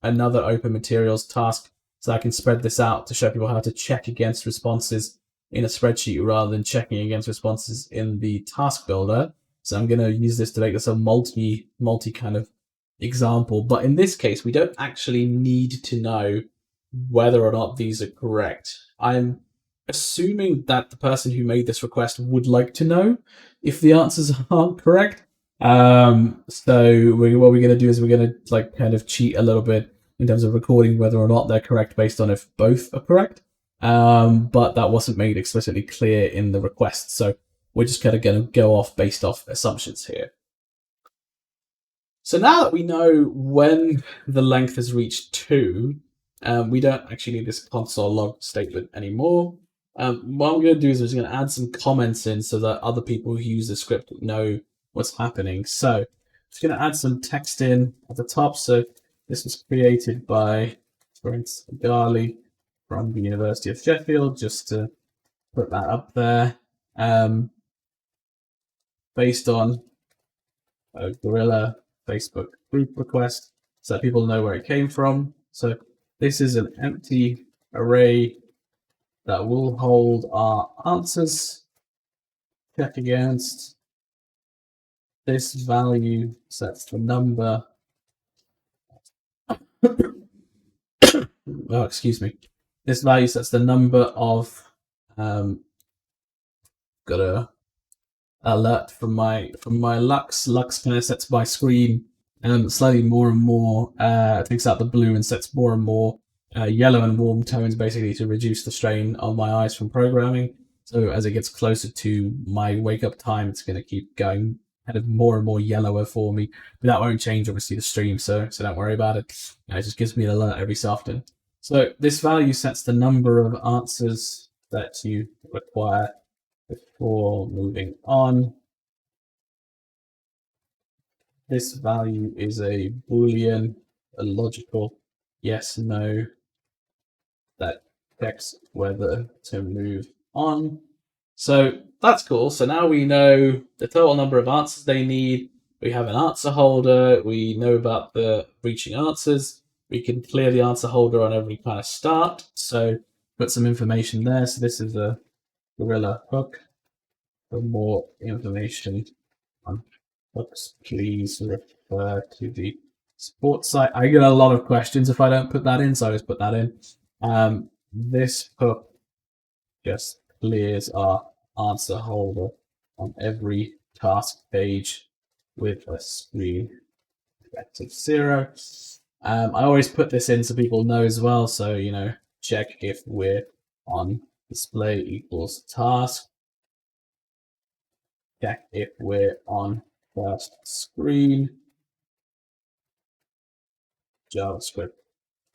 another open materials task, so I can spread this out to show people how to check against responses in a spreadsheet rather than checking against responses in the task builder. So I'm going to use this to make this a multi kind of example. But in this case, we don't actually need to know whether or not these are correct. I'm assuming that the person who made this request would like to know if the answers aren't correct. So what we're going to do is we're going to kind of cheat a little bit in terms of recording whether or not they're correct based on if both are correct. But that wasn't made explicitly clear in the request. So we're just kind of going to go off based off assumptions here. So now that we know when the length has reached 2, we don't actually need this console log statement anymore. What I'm going to do is I'm just going to add some comments in so that other people who use the script know what's happening. So I'm just going to add some text in at the top. So this was created by Prince Gali from the University of Sheffield, just to put that up there, based on a Gorilla Facebook group request, so that people know where it came from. So this is an empty array that will hold our answers, check against, this value sets the number. Oh, excuse me. This value sets the number of got a alert from my Lux. Lux kind of sets my screen slightly more and more. Takes out the blue and sets more and more yellow and warm tones, basically to reduce the strain on my eyes from programming. So as it gets closer to my wake up time, it's going to keep going kind of more and more yellower for me. But that won't change, obviously, the stream, so don't worry about it. It just gives me an alert every so often. So this value sets the number of answers that you require before moving on. This value is a Boolean, a logical yes, no, that checks whether to move on. So that's cool. So now we know the total number of answers they need. We have an answer holder. We know about the reaching answers. We can clear the answer holder on every kind of start. So put some information there. So this is a Gorilla hook. For more information on hooks, please refer to the support site. I get a lot of questions if I don't put that in, so I just put that in. This hook just clears our answer holder on every task page with a screen of 0. I always put this in so people know as well. So, you know, check if we're on display equals task. Check if we're on first screen. JavaScript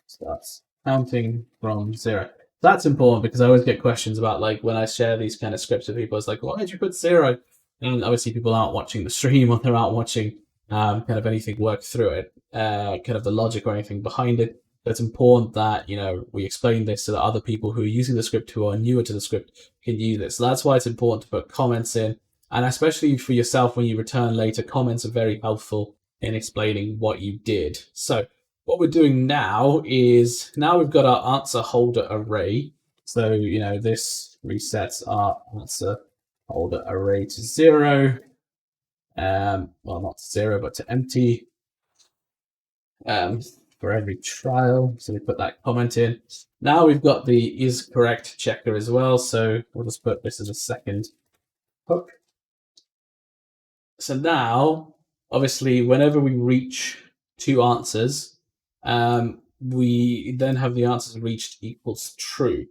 starts counting from 0. That's important because I always get questions about, like, when I share these kind of scripts with people, it's like, why did you put 0? And obviously people aren't watching the stream or they're not watching kind of anything work through it, kind of the logic or anything behind it. So it's important that, you know, we explain this so that other people who are using the script, who are newer to the script, can use it. So that's why it's important to put comments in. And especially for yourself when you return later, comments are very helpful in explaining what you did. So what we're doing now is, now we've got our answer holder array. So, you know, this resets our answer holder array to 0. Well, not to 0, but to empty for every trial. So we put that comment in. Now we've got the is correct checker as well. So we'll just put this as a second hook. So now, obviously, whenever we reach 2 answers, we then have the answers reached equals true.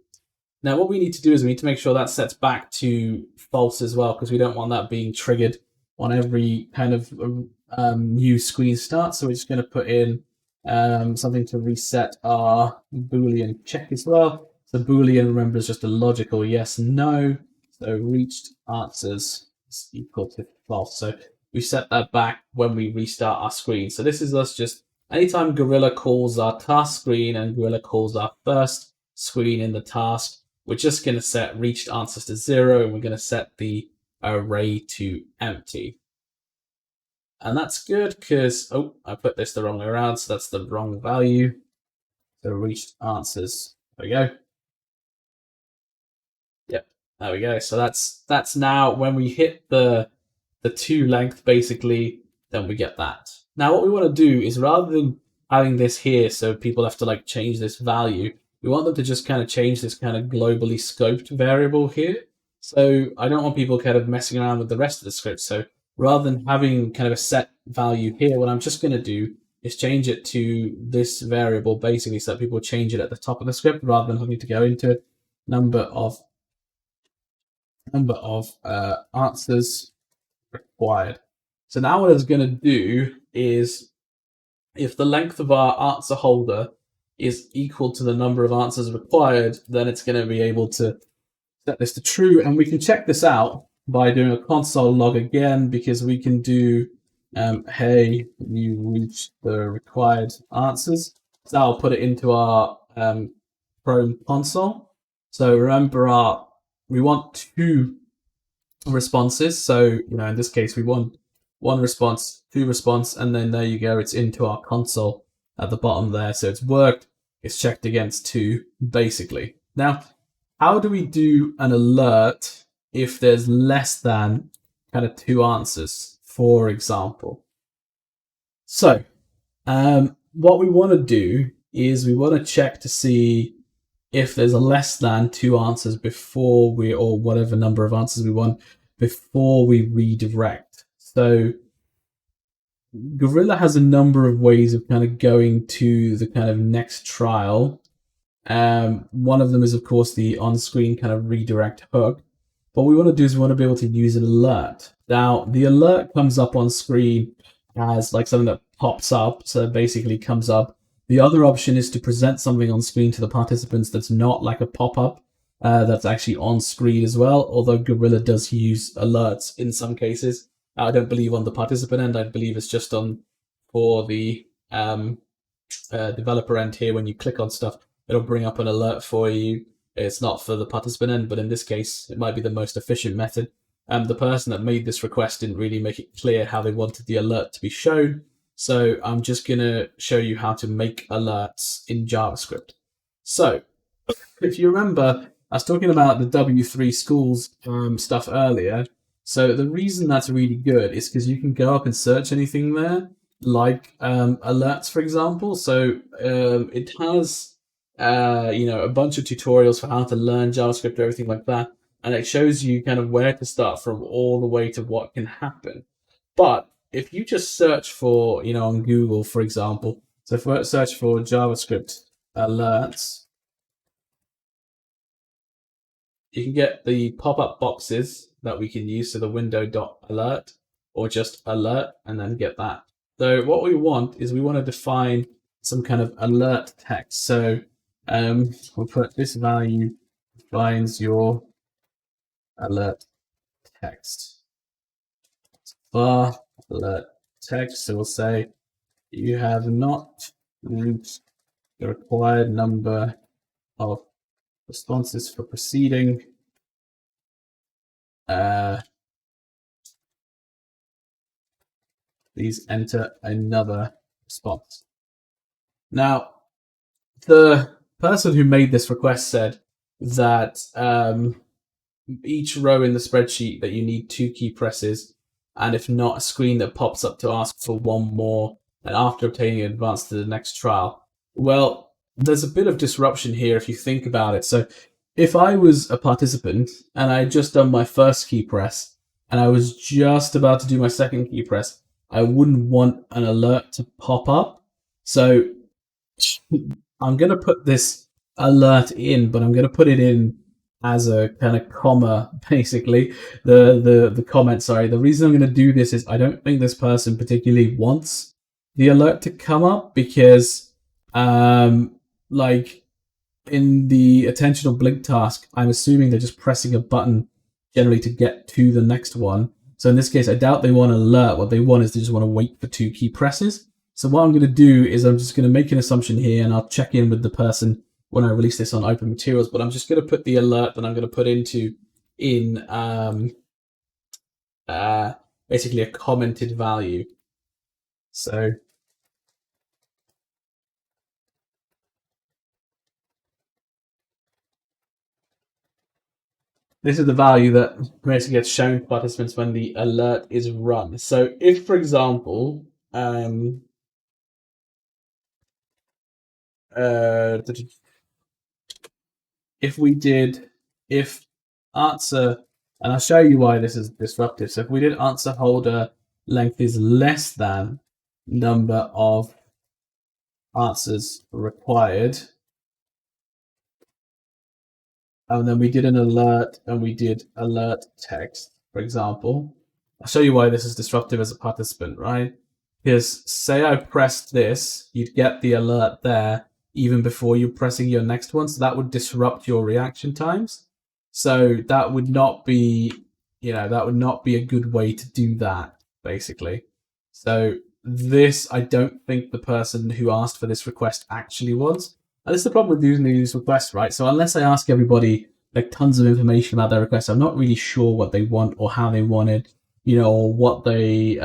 Now, what we need to do is we need to make sure that sets back to false as well, because we don't want that being triggered on every kind of new screen start. So we're just going to put in something to reset our Boolean check as well. So Boolean, remember, is just a logical yes, no. So reached answers is equal to false. So we set that back when we restart our screen. So this is us just, anytime Gorilla calls our task screen and Gorilla calls our first screen in the task, we're just going to set reached answers to 0, and we're going to set the array to empty. And that's good because, oh, I put this the wrong way around, so that's the wrong value. So reached answers, there we go. Yep, there we go. So that's now when we hit the 2 length, basically, then we get that. Now what we want to do is, rather than having this here so people have to like change this value, we want them to just kind of change this kind of globally scoped variable here. So I don't want people kind of messing around with the rest of the script. So rather than having kind of a set value here, what I'm just going to do is change it to this variable, basically, so that people change it at the top of the script rather than having to go into it. Number of answers required. So now what it's going to do is, if the length of our answer holder is equal to the number of answers required, then it's going to be able to set this to true. And we can check this out by doing a console log again, because we can do, hey, you reached the required answers. So I'll put it into our Chrome console. So remember, we want 2 responses. So, you know, in this case, we want 1 response, 2 response, and then there you go, it's into our console at the bottom there. So it's worked, it's checked against 2, basically. Now, how do we do an alert if there's less than kind of 2 answers? for example. So what we want to do is we want to check to see if there's a less than 2 answers before we, or whatever number of answers we want, before we redirect. So Gorilla has a number of ways of kind of going to the kind of next trial. One of them is, of course, the on-screen kind of redirect hook. What we want to do is we want to be able to use an alert. Now, the alert comes up on screen as like something that pops up, so it basically comes up. The other option is to present something on screen to the participants that's not like a pop-up, that's actually on screen as well, although Gorilla does use alerts in some cases. I don't believe on the participant end, I believe it's just on for the developer end here. When you click on stuff, it'll bring up an alert for you. It's not for the participant end, but in this case, it might be the most efficient method. The person that made this request didn't really make it clear how they wanted the alert to be shown. So I'm just going to show you how to make alerts in JavaScript. So if you remember, I was talking about the W3 schools stuff earlier. So the reason that's really good is because you can go up and search anything there, like alerts, for example. So it has a bunch of tutorials for how to learn JavaScript, everything like that, and it shows you kind of where to start from all the way to what can happen. But if you just search for, on Google, for example, so if I search for JavaScript alerts, you can get the pop-up boxes that we can use, so the window.alert or just alert, and then get that. So what we want is we want to define some kind of alert text. So we'll put this value defines your alert text. Var alert text. So we'll say you have not reached the required number of responses for proceeding. Please enter another response. Now, the person who made this request said that each row in the spreadsheet that you need 2 key presses, and if not, a screen that pops up to ask for one more, and after obtaining advance to the next trial. Well, there's a bit of disruption here if you think about it. So if I was a participant and I had just done my first key press and I was just about to do my second key press, I wouldn't want an alert to pop up. So I'm going to put this alert in, but I'm going to put it in as a kind of comma, basically. The comment, sorry. The reason I'm going to do this is I don't think this person particularly wants the alert to come up, because like in the attentional blink task, I'm assuming they're just pressing a button generally to get to the next one. So in this case, I doubt they want an alert. What they want is they just want to wait for 2 key presses. So what I'm going to do is I'm just going to make an assumption here, and I'll check in with the person when I release this on open materials, but I'm just going to put the alert that I'm going to put in basically a commented value. So this is the value that basically gets shown to participants when the alert is run. So if, for example, if answer, and I'll show you why this is disruptive. So if we did answer holder length is less than number of answers required, and then we did an alert and we did alert text, for example, I'll show you why this is disruptive as a participant, right? Because say I pressed this, you'd get the alert there even before you're pressing your next one. So that would disrupt your reaction times. So that would not be, that would not be a good way to do that, basically. So this, I don't think the person who asked for this request actually wants. And this is the problem with using these requests, right? So unless I ask everybody like tons of information about their request, I'm not really sure what they want or how they want it, or what they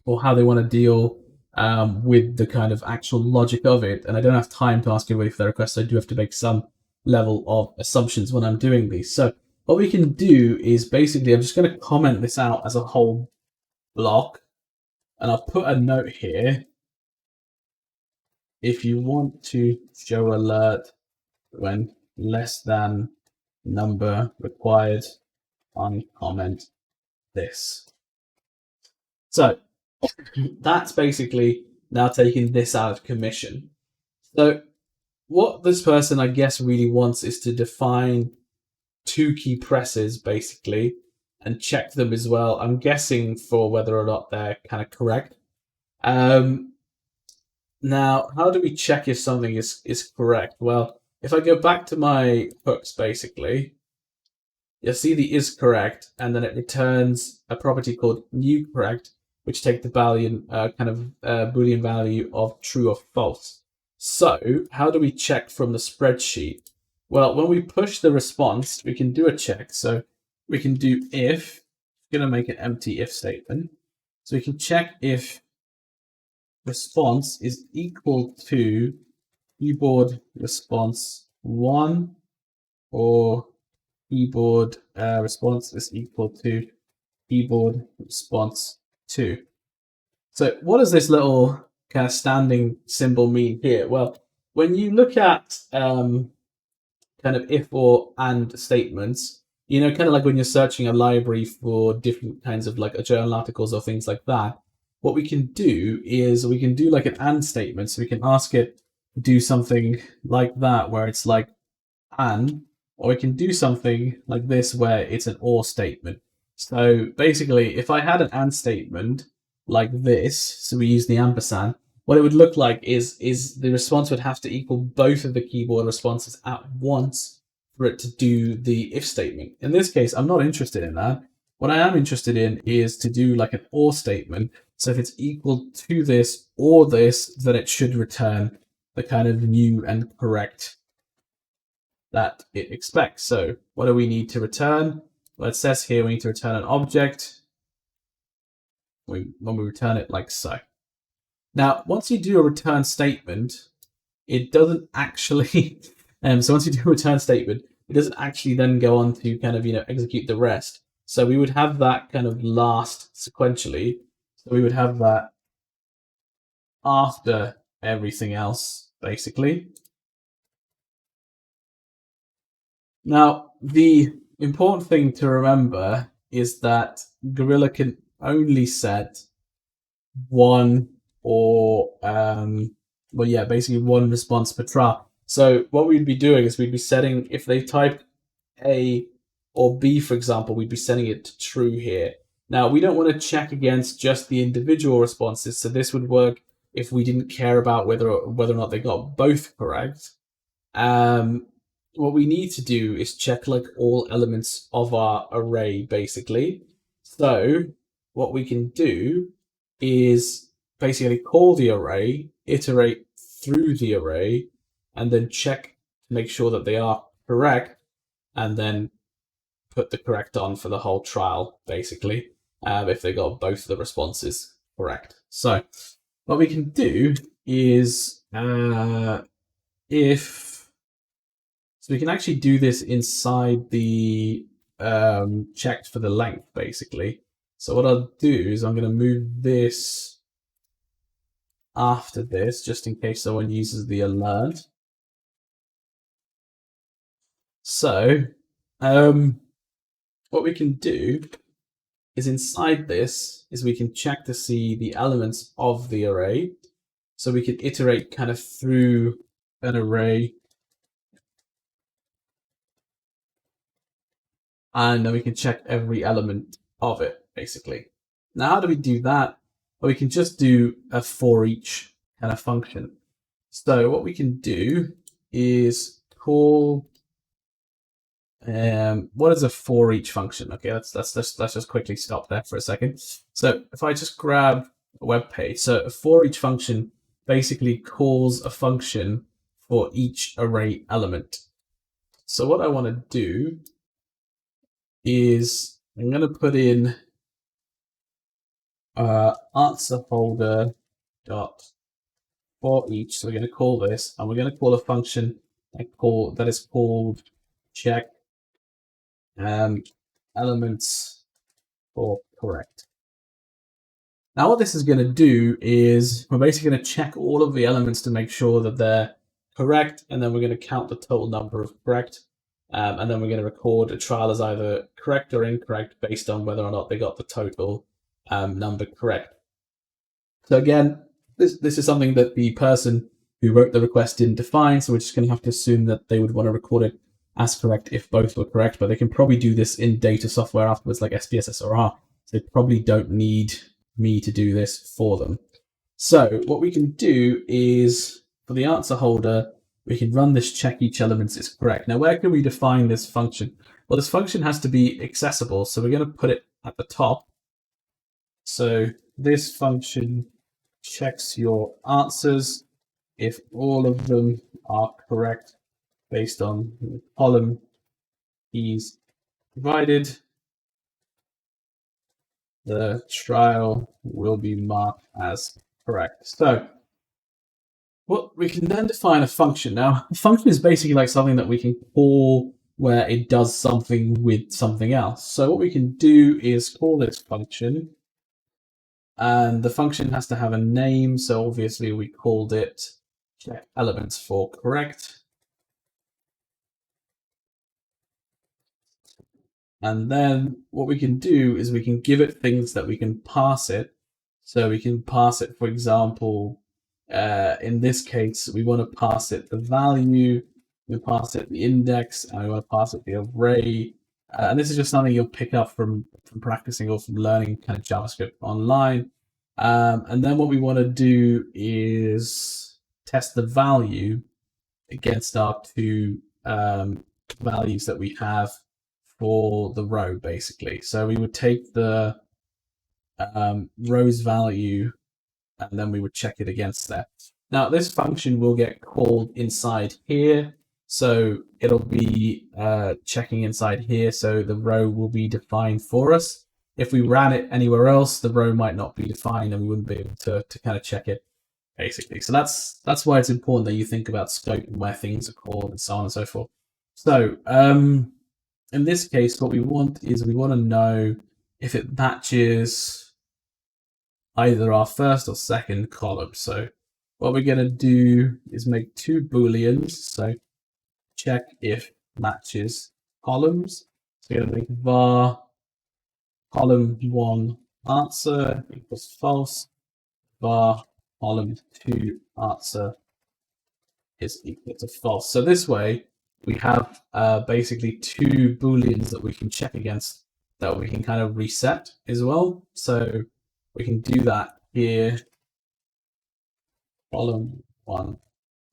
or how they want to deal with the kind of actual logic of it. And I don't have time to ask everybody for their requests. So I do have to make some level of assumptions when I'm doing these. So what we can do is basically, I'm just going to comment this out as a whole block, and I'll put a note here. If you want to show alert when less than number required, uncomment this. So that's basically now taking this out of commission. So what this person, I guess, really wants is to define two key presses, basically, and check them as well. I'm guessing for whether or not they're kind of correct. Now, how do we check if something is correct? Well, if I go back to my hooks, basically, you'll see the is correct, and then it returns a property called new correct, which take the value, Boolean value of true or false. So how do we check from the spreadsheet? Well, when we push the response, we can do a check. So we can do if, we're going to make an empty if statement. So we can check if response is equal to keyboard response 1 or keyboard response is equal to keyboard response 2. So what does this little kind of standing symbol mean here? Well, when you look at kind of if or and statements, you know, kind of like when you're searching a library for different kinds of like journal articles or things like that, what we can do is we can do like an and statement. So we can ask it to do something like that, where it's like and, or we can do something like this, where it's an or statement. So basically, if I had an and statement like this, so we use the ampersand, what it would look like is the response would have to equal both of the keyboard responses at once for it to do the if statement. In this case, I'm not interested in that. What I am interested in is to do like an or statement. So if it's equal to this or this, then it should return the kind of new and correct that it expects. So what do we need to return? Well, it says here we need to return an object when we return it like so. Now, once you do a return statement, it doesn't actually, so once you do a return statement, it doesn't actually then go on to kind of, execute the rest. So we would have that kind of last sequentially. So we would have that after everything else, basically. Now, the important thing to remember is that Gorilla can only set one or, basically one response per try. So what we'd be doing is we'd be setting, if they type A or B, for example, we'd be setting it to true here. Now, we don't want to check against just the individual responses, so this would work if we didn't care about whether or not they got both correct. What we need to do is check like all elements of our array, basically. So what we can do is basically call the array, iterate through the array, and then check to make sure that they are correct, and then put the correct on for the whole trial, basically, if they got both of the responses correct. So what we can do is so we can actually do this inside the checked for the length, basically. So what I'll do is I'm going to move this after this, just in case someone uses the alert. So what we can do is inside this is we can check to see the elements of the array. So we can iterate kind of through an array, and then we can check every element of it, basically. Now, how do we do that? Well, we can just do a for each kind of function. So what we can do is call, what is a for each function? Okay, let's just quickly stop there for a second. So if I just grab a web page, so a for each function basically calls a function for each array element. So what I want to do is I'm going to put in answer folder dot for each. So we're going to call this, and we're going to call a function that is called check elements for correct. Now what this is going to do is we're basically going to check all of the elements to make sure that they're correct, and then we're going to count the total number of correct, and then we're going to record a trial as either correct or incorrect based on whether or not they got the total number correct. So again, this is something that the person who wrote the request didn't define, so we're just going to have to assume that they would want to record it as correct if both were correct, but they can probably do this in data software afterwards like SPSS or R, so they probably don't need me to do this for them. So what we can do is, for the answer holder, we can run this check each element is correct. Now, where can we define this function? Well, this function has to be accessible, so we're going to put it at the top. So this function checks your answers if all of them are correct based on the column keys provided. The trial will be marked as correct. So what we can then define a function. Now, a function is basically like something that we can call where it does something with something else. So what we can do is call this function, and the function has to have a name. So obviously we called it check elements for correct. And then what we can do is we can give it things that we can pass it. So we can pass it, for example, in this case, we want to pass it the value, we pass it the index, and we want to pass it the array. And this is just something you'll pick up from practicing or from learning kind of JavaScript online. And then what we want to do is test the value against our two values that we have for the row, basically. So we would take the row's value and then we would check it against that. Now this function will get called inside here, so it'll be checking inside here, so the row will be defined for us. If we ran it anywhere else, the row might not be defined and we wouldn't be able to kind of check it, basically. So that's why it's important that you think about scope and where things are called and so on and so forth. So in this case, what we want is we want to know if it matches either our first or second column. So what we're going to do is make two booleans. So check if matches columns. So we're going to make var column 1 answer equals false, var column 2 answer is equal to false. So this way we have basically two booleans that we can check against that we can kind of reset as well. So we can do that here. Column 1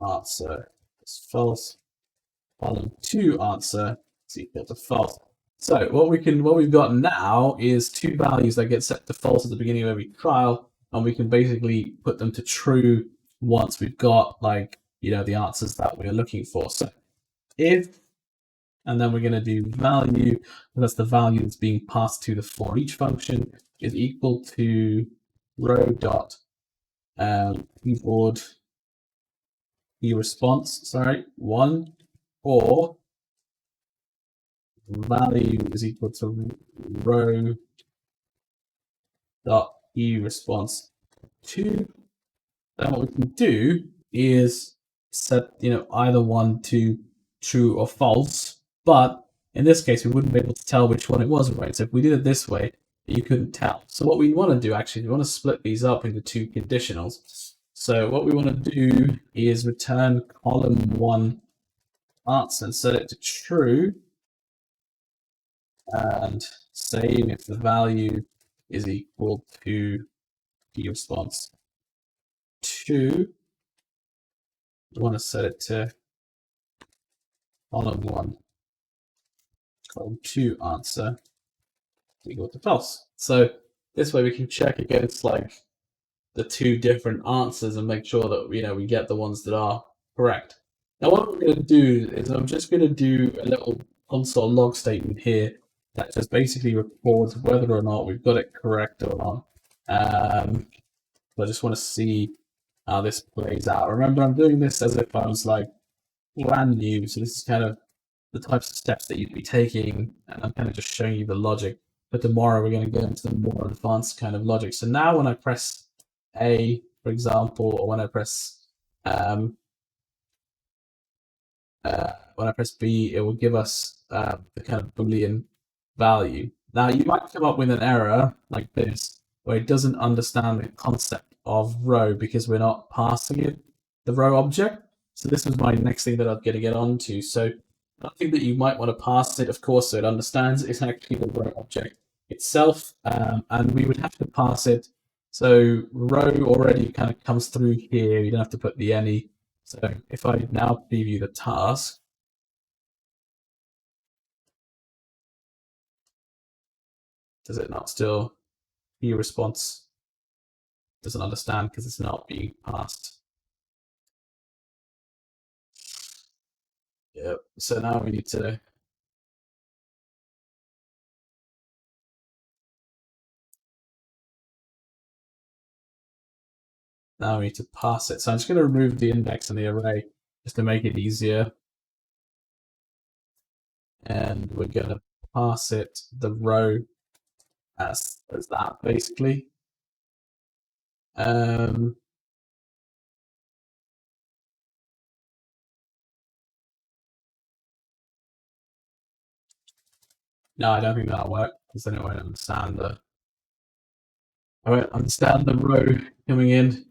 answer is false, column 2 answer is equal to false. So what we've got now is two values that get set to false at the beginning of every trial, and we can basically put them to true once we've got, like, you know, the answers that we're looking for. So if, and then we're going to do value, that's the value that's being passed to the for each function, is equal to row dot keyboard response, 1, or value is equal to row dot response 2. Then what we can do is set, you know, either one to true or false, but in this case we wouldn't be able to tell which one it was, right? So if we did it this way, you couldn't tell. So what we want to do, actually, we want to split these up into two conditionals. So what we want to do is return column 1 answer and set it to true, and save if the value is equal to key response 2. We want to set it to column 1, column 2 answer equal to false. So this way we can check against, like, the two different answers and make sure that, you know, we get the ones that are correct. Now what I'm going to do is I'm just going to do a little console log statement here that just basically records whether or not we've got it correct or not. I just want to see how this plays out. Remember, I'm doing this as if I was like brand new, so this is kind of the types of steps that you'd be taking, and I'm kind of just showing you the logic. But tomorrow we're going to go into the more advanced kind of logic. So now when I press A, for example, or when I press B, it will give us the kind of Boolean value. Now you might come up with an error like this, where it doesn't understand the concept of row because we're not passing it the row object. So this is my next thing that I'm going to get onto. So nothing that you might want to pass it, of course, so it understands is actually the row object itself, and we would have to pass it. So row already kind of comes through here. You don't have to put the any. So if I now preview the task, does it not still view response? Doesn't understand because it's not being passed. Yep. So now we need to pass it. So I'm just going to remove the index and the array just to make it easier. And we're going to pass it the row as that basically. No, I don't think that'll work because then it won't understand the row coming in.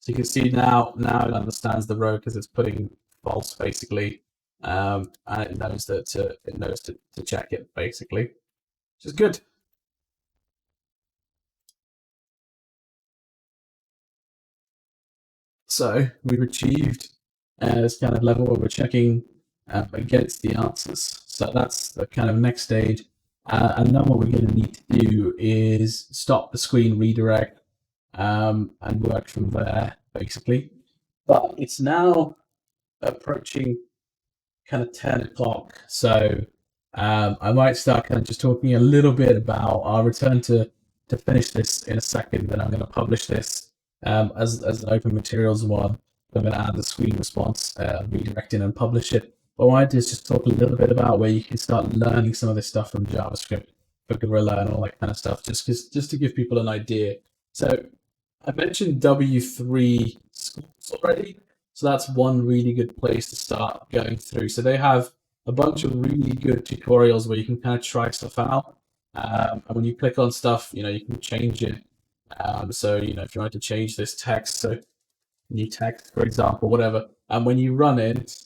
So you can see now it understands the row because it's putting false basically, and it knows that to check it basically, which is good. So we've achieved this kind of level where we're checking against the answers. So that's the kind of next stage. And then what we're going to need to do is stop the screen redirect and work from there, basically. But it's now approaching kind of 10 o'clock. So I might start kind of just talking a little bit about, I'll return to finish this in a second, then I'm going to publish this as an open materials one. I'm going to add the screen response, redirect in and publish it. But what I do is just talk a little bit about where you can start learning some of this stuff from JavaScript, for Gorilla and all that kind of stuff, just to give people an idea. So I mentioned W3 schools already. So that's one really good place to start going through. So they have a bunch of really good tutorials where you can kind of try stuff out. And when you click on stuff, you can change it. So, if you want to change this text, so new text, for example, whatever, and when you run it,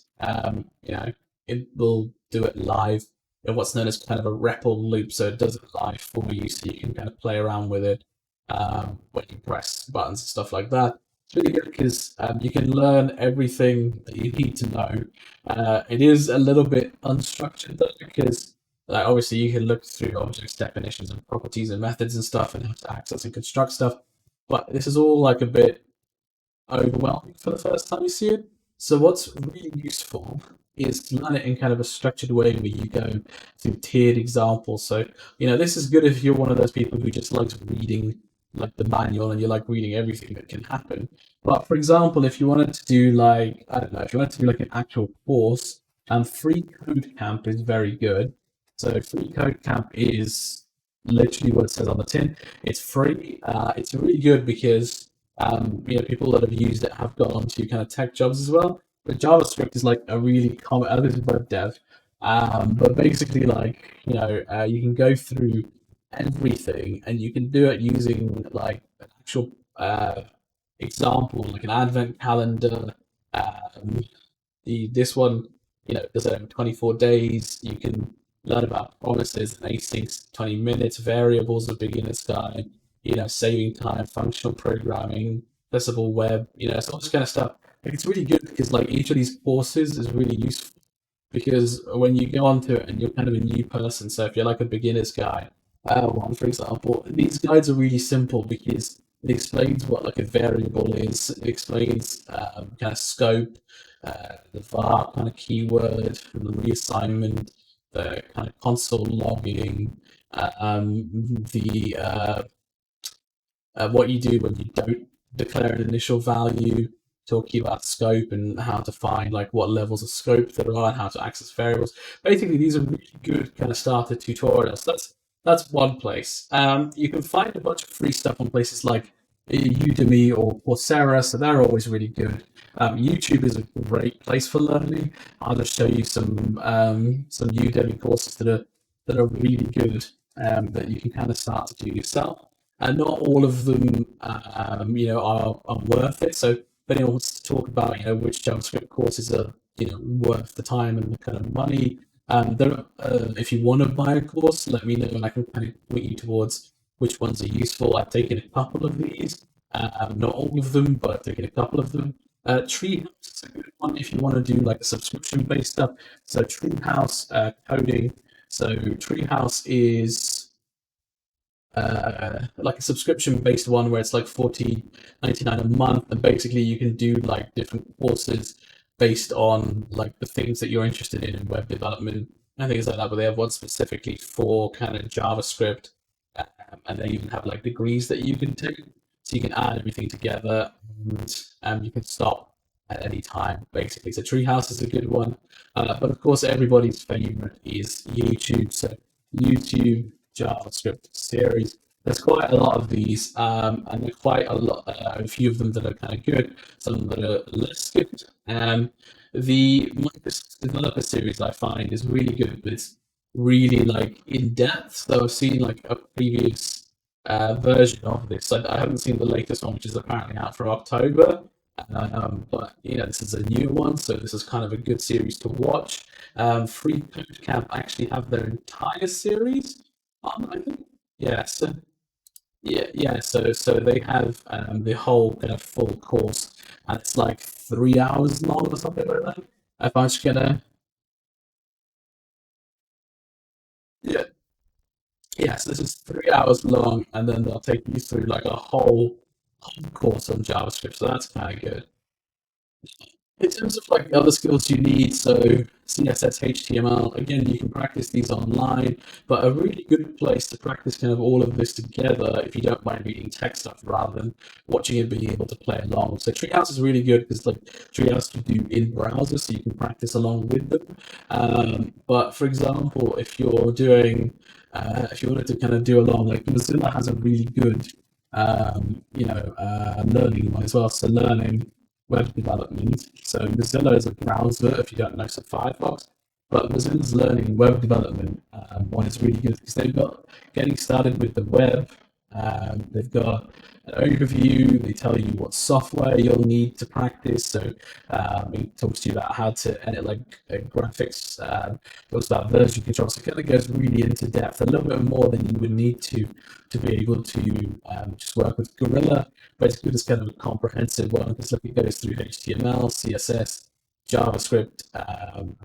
it will do it live in what's known as kind of a REPL loop. So it does it live for you, so you can kind of play around with it when you press buttons and stuff like that. It's really good because you can learn everything that you need to know. It is a little bit unstructured though, because obviously you can look through objects, definitions, and properties and methods and stuff, and how to access and construct stuff. But this is all like a bit overwhelming for the first time you see it. So what's really useful is to learn it in kind of a structured way where you go through tiered examples. So, this is good if you're one of those people who just likes reading like the manual and you like reading everything that can happen. But for example, if you wanted to do if you wanted to do like an actual course, Free Code Camp is very good. So Free Code Camp is literally what it says on the tin. It's free. It's really good because people that have used it have got onto kind of tech jobs as well. But JavaScript is like a really common. This is web dev, but basically, you can go through everything, and you can do it using like an actual example, like an advent calendar. This one, does it in 24 days. You can learn about promises and asyncs, 20 minutes, variables, a beginner's guide, saving time, functional programming, accessible web, so all this kind of stuff. Like, it's really good because like each of these courses is really useful because when you go onto it and you're kind of a new person, so if you're like a beginner's guide, one for example, these guides are really simple because it explains what like a variable is. It explains kind of scope, the var kind of keyword, the reassignment, the kind of console logging, the what you do when you don't declare an initial value, talking about scope and how to find like what levels of scope there are and how to access variables. Basically, these are really good kind of starter tutorials. That's one place. You can find a bunch of free stuff on places like Udemy or Coursera, so they're always really good. YouTube is a great place for learning. I'll just show you some Udemy courses that are really good that you can kind of start to do yourself. And not all of them, are worth it. So if anyone wants to talk about, which JavaScript courses are, worth the time and the kind of money, if you want to buy a course, let me know and I can kind of point you towards which ones are useful. I've taken a couple of these, not all of them, but I've taken a couple of them. Treehouse is a good one if you want to do like a subscription-based stuff. So Treehouse coding. So Treehouse is like a subscription-based one where it's like $14.99 a month, and basically you can do like different courses based on like the things that you're interested in web development and things like that. But they have one specifically for kind of JavaScript, and they even have like degrees that you can take, so you can add everything together, and you can stop at any time basically. So Treehouse is a good one, but of course everybody's favorite is YouTube. So YouTube JavaScript series. There's quite a lot of these, and there's quite a few of them that are kind of good, some that are less good. The Microsoft Developer series I find is really good, but it's really like in depth. So I've seen like a previous version of this. I haven't seen the latest one, which is apparently out for October. But this is a new one, so this is kind of a good series to watch. Free Code Camp actually have their entire series. I think, yeah. So yeah. So they have the whole kind of full course, and it's like 3 hours long or something like that. If I'm just gonna, yeah, yeah. So this is 3 hours long, and then they'll take you through like a whole course on JavaScript. So that's kind of good. In terms of like the other skills you need, so CSS, HTML, again, you can practice these online, but a really good place to practice kind of all of this together if you don't mind reading text stuff rather than watching and being able to play along. So Treehouse is really good because like Treehouse you do in browser, so you can practice along with them. But for example, if you wanted to kind of do along, like Mozilla has a really good, learning one as well. So learning web development. So Mozilla is a browser, if you don't know, so Firefox. But Mozilla's learning web development one is really good because they've got getting started with the web. They've got an overview. They tell you what software you'll need to practice. So it talks to you about how to edit like graphics. Talks about version control. So it kind of goes really into depth, a little bit more than you would need to be able to just work with Gorilla. But it's good as kind of a comprehensive one because it goes through HTML, CSS, JavaScript,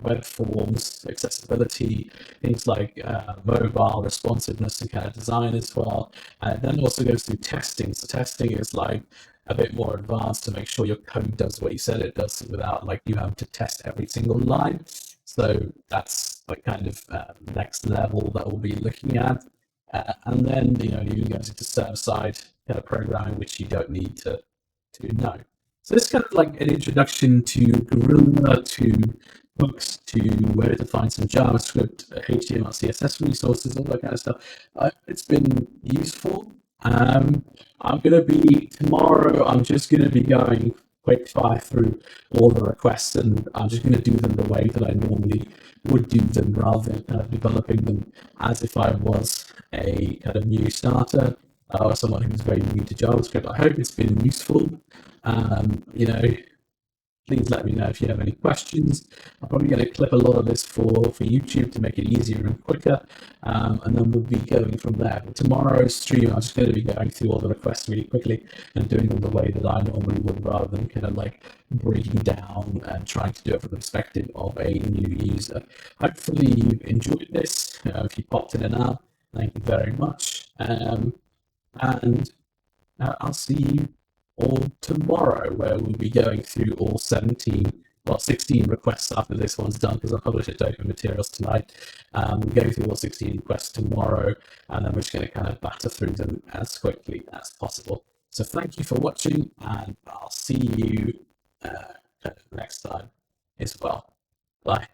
web forms, accessibility, things like mobile responsiveness and kind of design as well. And then it also goes through testing. So testing is like a bit more advanced to make sure your code does what you said it does without like you have to test every single line. So that's like kind of next level that we'll be looking at. And then you go into server-side kind of programming, which you don't need to know. So this is kind of like an introduction to Gorilla, to books, to where to find some JavaScript, HTML, CSS resources, all that kind of stuff. It's been useful. I'm gonna be tomorrow. I'm just gonna be going quick fire through all the requests, and I'm just gonna do them the way that I normally would do them, rather than kind of developing them as if I was a kind of new starter or someone who's very new to JavaScript. I hope it's been useful. You know, please let me know if you have any questions. I'm probably going to clip a lot of this for YouTube to make it easier and quicker, and then we'll be going from there. But tomorrow's stream, I'm just going to be going through all the requests really quickly and doing them the way that I normally would, rather than kind of like breaking down and trying to do it from the perspective of a new user. Hopefully you've enjoyed this. If you popped in and out, thank you very much. And I'll see you all tomorrow, where we'll be going through all 16 requests after this one's done, because I publish it to open materials tonight. We'll go through all 16 requests tomorrow, and then we're just going to kind of batter through them as quickly as possible. So thank you for watching, and I'll see you next time as well. Bye.